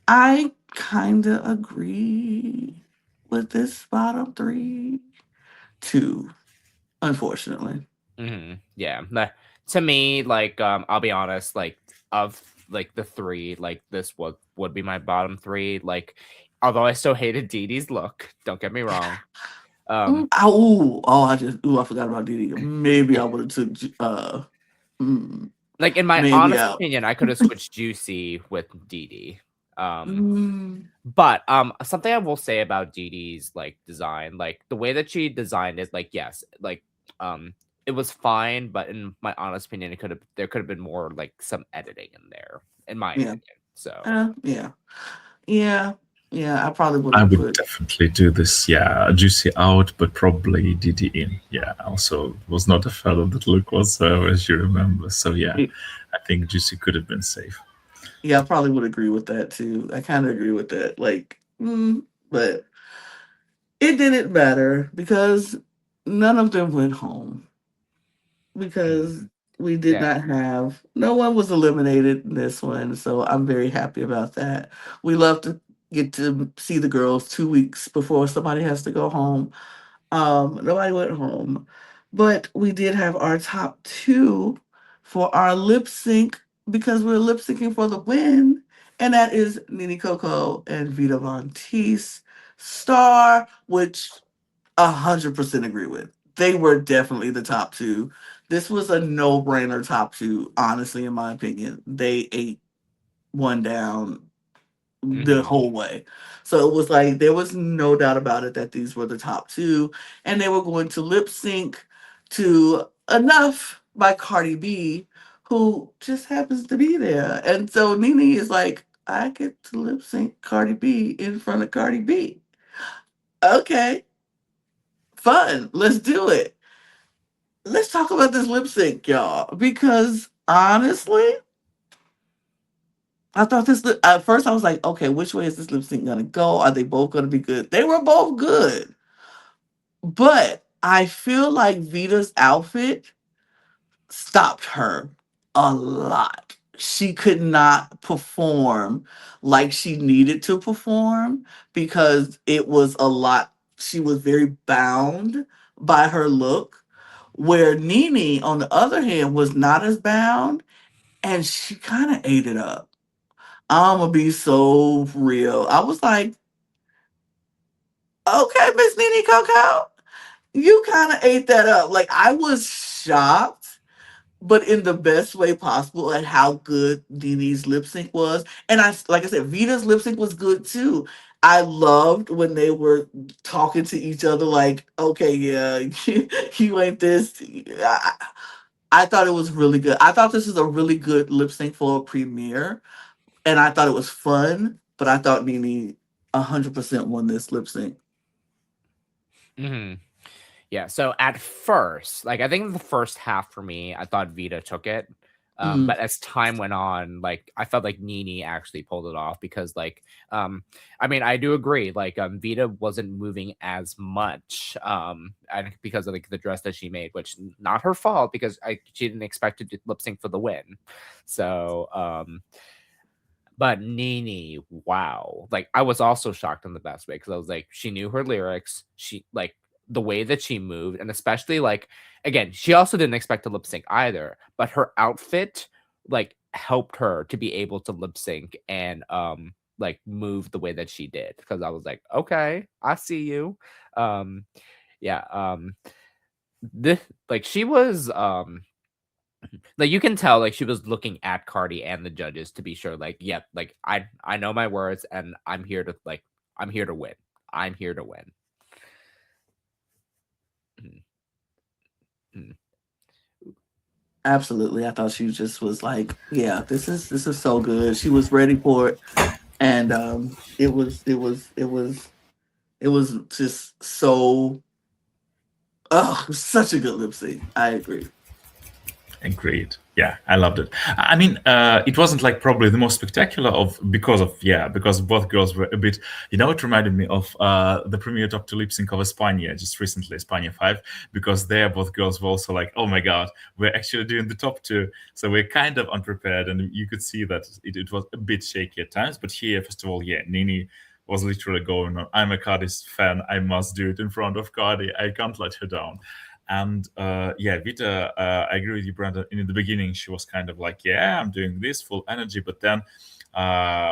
I kinda agree with this bottom three too, unfortunately. Yeah. To me, like, I'll be honest, like, of like the three, like this would be my bottom three. Like, although I still hated Dee Dee's look, don't get me wrong. I forgot about Didi. Maybe I would have took like in my maybe honest out. opinion, I could have switched Juicy with Dee Dee. Mm, But something I will say about Dee Dee's like design, like the way that she designed it, like yes, like it was fine, but in my honest opinion, there could have been more like some editing in there, in my yeah. opinion. So Yeah. I probably would I have would put. definitely do this. Yeah, Juicy out, but probably Didi in. Yeah, also was not a fan of that look whatsoever, as you remember. So yeah, I think Juicy could have been safe. Yeah, I probably would agree with that too. I kind of agree with that. Like, but it didn't matter because none of them went home because we did yeah, not have no one was eliminated in this one. So I'm very happy about that. We love to get to see the girls 2 weeks before somebody has to go home. Nobody went home, but we did have our top two for our lip sync because we're lip syncing for the win, and that is Nini Coco and Vita Von Teese Star, which 100% agree with. they were definitely the top two. This was a no-brainer top two, honestly, in my opinion. They ate one down the Mhm. whole way. So it was like there was no doubt about it that these were the top two, and they were going to lip sync to Enough by Cardi B, who just happens to be there. And so Nene is like, I get to lip sync Cardi B in front of Cardi B. Okay, fun. Let's do it. Let's talk about this lip sync, y'all, because honestly, I thought this. At first, I was like, okay, which way is this lip sync gonna go? Are they both gonna be good? They were both good, but I feel like Vita's outfit stopped her a lot. She could not perform like she needed to perform because it was a lot. She was very bound by her look, where Nene, on the other hand, was not as bound, and she kind of ate it up. I'm gonna be so real. I was like, okay, Miss Nene Coco, you kind of ate that up. Like I was shocked, but in the best way possible at how good Nene's lip sync was. And like I said, Vita's lip sync was good too. I loved when they were talking to each other, like, okay, yeah, you ain't this. I thought it was really good. I thought this was a really good lip sync for a premiere, and I thought it was fun. But I thought Nene 100% won this lip sync. Mhm. Yeah, so at first, like I think the first half for me, I thought Vita took it. Mm, But as time went on, like I felt like Nene actually pulled it off because I mean I do agree, like Vita wasn't moving as much and because of like the dress that she made, which not her fault because she didn't expect to lip sync for the win. So but Nene, wow. Like I was also shocked in the best way because I was like, she knew her lyrics. She like the way that she moved, and especially like again, she also didn't expect to lip sync either, but her outfit like helped her to be able to lip sync and like move the way that she did. Because I was like, okay, I see you. Um yeah, this like she was like you can tell like she was looking at Cardi and the judges to be sure like yep like I know my words and I'm here to win. I'm here to win. Mhm, mhm. absolutely. I thought she just was like, yeah, this is so good. She was ready for it. And it was just so, oh, such a good lip sync. I agree. Agreed. Yeah, I loved it. I mean, it wasn't like probably the most spectacular of because both girls were a bit. It reminded me of the premiere top two lip sync of España just recently, España 5, because there both girls were also like, oh my god, we're actually doing the top two, so we're kind of unprepared, and you could see that it was a bit shaky at times. But here, first of all, yeah, Nini was literally going on. I'm a Cardi's fan. I must do it in front of Cardi. I can't let her down. And yeah, Vita, I agree with you, Brandon. In the beginning, she was kind of like, yeah, I'm doing this full energy. But then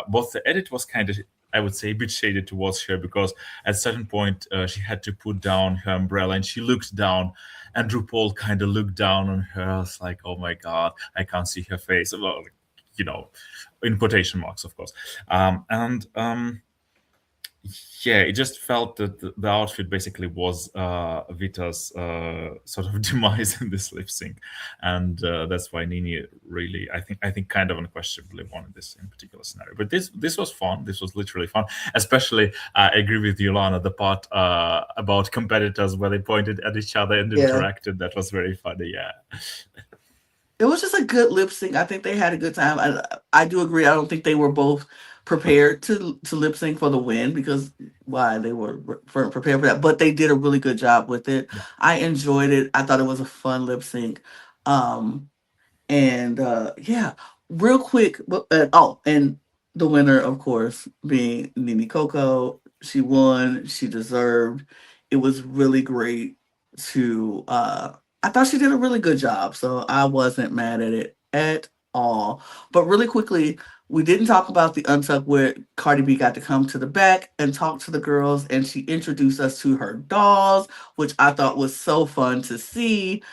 both the edit was kind of, I would say, a bit shaded towards her because at a certain point, she had to put down her umbrella and she looked down. And RuPaul kind of looked down on her. I was like, oh my God, I can't see her face. Well, in quotation marks, of course. And yeah, it just felt that the outfit basically was Vita's sort of demise in this lip sync, and that's why Nini really, I think, kind of unquestionably won in this in particular scenario. But this was fun. This was literally fun. Especially, I agree with you, Lana, the part about competitors where they pointed at each other and Yeah. interacted. That was very funny. Yeah. It was just a good lip sync. I think they had a good time. I do agree. I don't think they were both prepared to lip sync for the win because why they weren't prepared for that. But they did a really good job with it. Yeah. I enjoyed it. I thought it was a fun lip sync. Um, and yeah, real quick. And the winner, of course, being Nini Coco. She won. She deserved. It was really great to. I thought she did a really good job, so I wasn't mad at it at all. But really quickly, we didn't talk about the Untucked where Cardi B got to come to the back and talk to the girls, and she introduced us to her dolls, which I thought was so fun to see.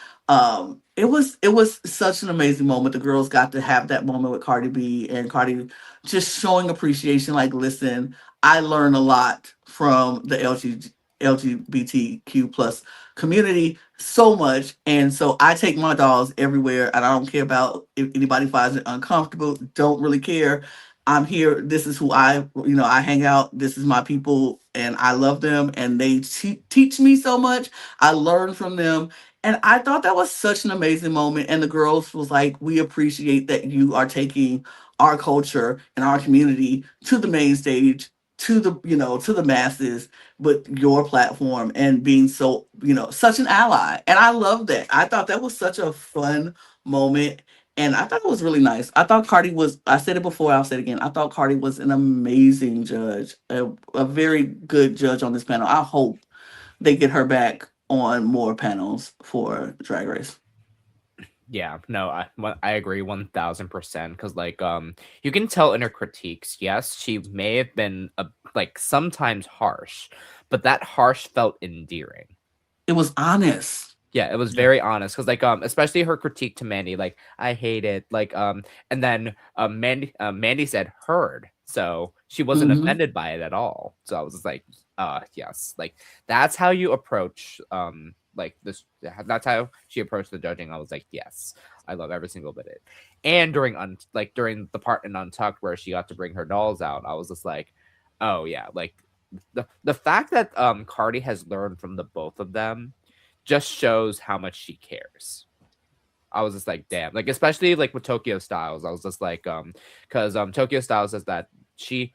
It was such an amazing moment. The girls got to have that moment with Cardi B, and Cardi just showing appreciation. Like, listen, I learn a lot from the LGBTQ plus community so much, and so I take my dolls everywhere, and I don't care about if anybody finds it uncomfortable. Don't really care. I'm here. This is who I hang out. This is my people, and I love them, and they teach me so much. I learn from them, and I thought that was such an amazing moment. And the girls was like, "We appreciate that you are taking our culture and our community to the main stage, to the masses, with your platform and being so, such an ally." And I love that. I thought that was such a fun moment. And I thought it was really nice. I thought Cardi was, I said it before, I'll say it again. I thought Cardi was an amazing judge, a very good judge on this panel. I hope they get her back on more panels for Drag Race. Yeah, no, I agree 1000% because you can tell in her critiques, yes, she may have been sometimes harsh, but that harsh felt endearing. It was honest. Yeah, it was very honest because especially her critique to Mandy, like I hate it, and then Mandy said heard, so she wasn't Mhm. offended by it at all. So I was just like, yes, like that's how you approach this. That's how she approached the judging. I was like, yes, I love every single bit of it. And during the part in Untucked where she got to bring her dolls out, I was just like, oh yeah, like the fact that Cardi has learned from the both of them just shows how much she cares. I was just like, damn, like especially like with Tokyo Styles, I was just like, because Tokyo Styles says that she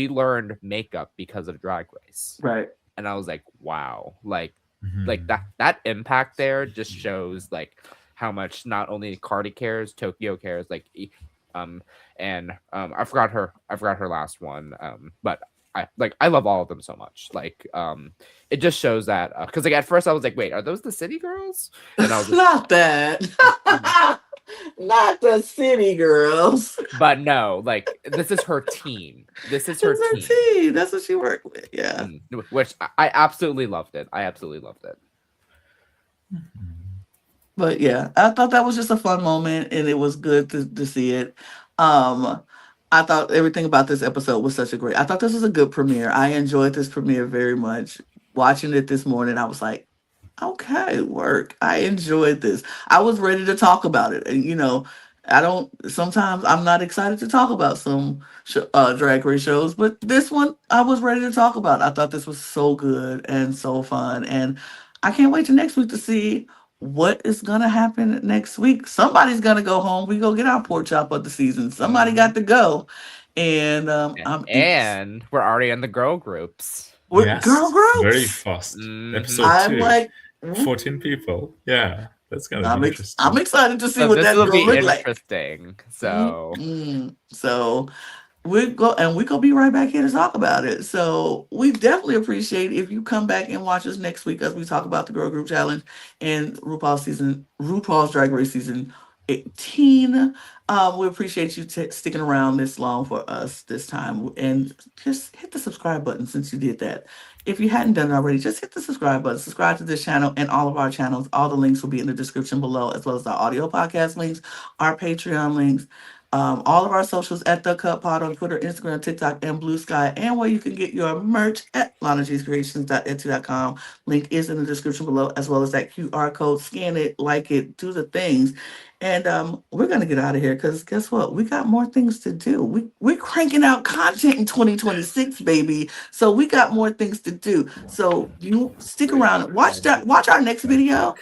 learned makeup because of Drag Race, Right. and I was like, wow, like Mhm. that impact there just shows like how much not only Cardi cares, Tokyo cares, and I forgot her last one, but I love all of them so much. It just shows that because at first I was like, wait, are those the City Girls? And I was just, Not that. Not the City Girls. but no, this is her team. This is her It's her team. team. That's what she worked with. Yeah. Which I absolutely loved it. I absolutely loved it. But yeah, I thought that was just a fun moment, and it was good to see it. Um, I thought everything about this episode was such a great. I thought this was a good premiere. I enjoyed this premiere very much. Watching it this morning, I was like, okay, work. I enjoyed this. I was ready to talk about it. And I don't, sometimes I'm not excited to talk about some drag race shows, but this one I was ready to talk about. I thought this was so good and so fun. And I can't wait to next week to see what is gonna happen next week. Somebody's gonna go home. We go get our pork chop of the season. Somebody got to go. And And we're already in the girl groups. girl Yes, very groups. fast. Mhm. Episode I'm 2, like, 14 people. Yeah, that's gonna be I'm interesting. excited to see So what this that's will gonna be look like. interesting. So So we gonna be right back here to talk about it. So we definitely appreciate if you come back and watch us next week as we talk about the Girl Group Challenge and RuPaul's Drag Race season 18. We appreciate you sticking around this long for us this time, and just hit the subscribe button since you did that. If you hadn't done it already, just hit the subscribe button. Subscribe to this channel and all of our channels. All the links will be in the description below, as well as our audio podcast links, our Patreon links, all of our socials at The Cut Pod on Twitter, Instagram, TikTok, and Blue Sky, and where you can get your merch at lanagcreations.etsy.com. Link is in the description below, as well as that QR code. Scan it, like it, do the things. And we're gonna get out of here because guess what? We got more things to do. We're cranking out content in 2026, baby. So we got more things to do. So you stick around, watch our next video.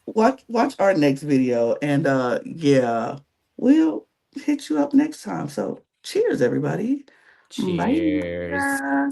Watch our next video, and yeah, we'll hit you up next time. So cheers, everybody. cheers. Bye.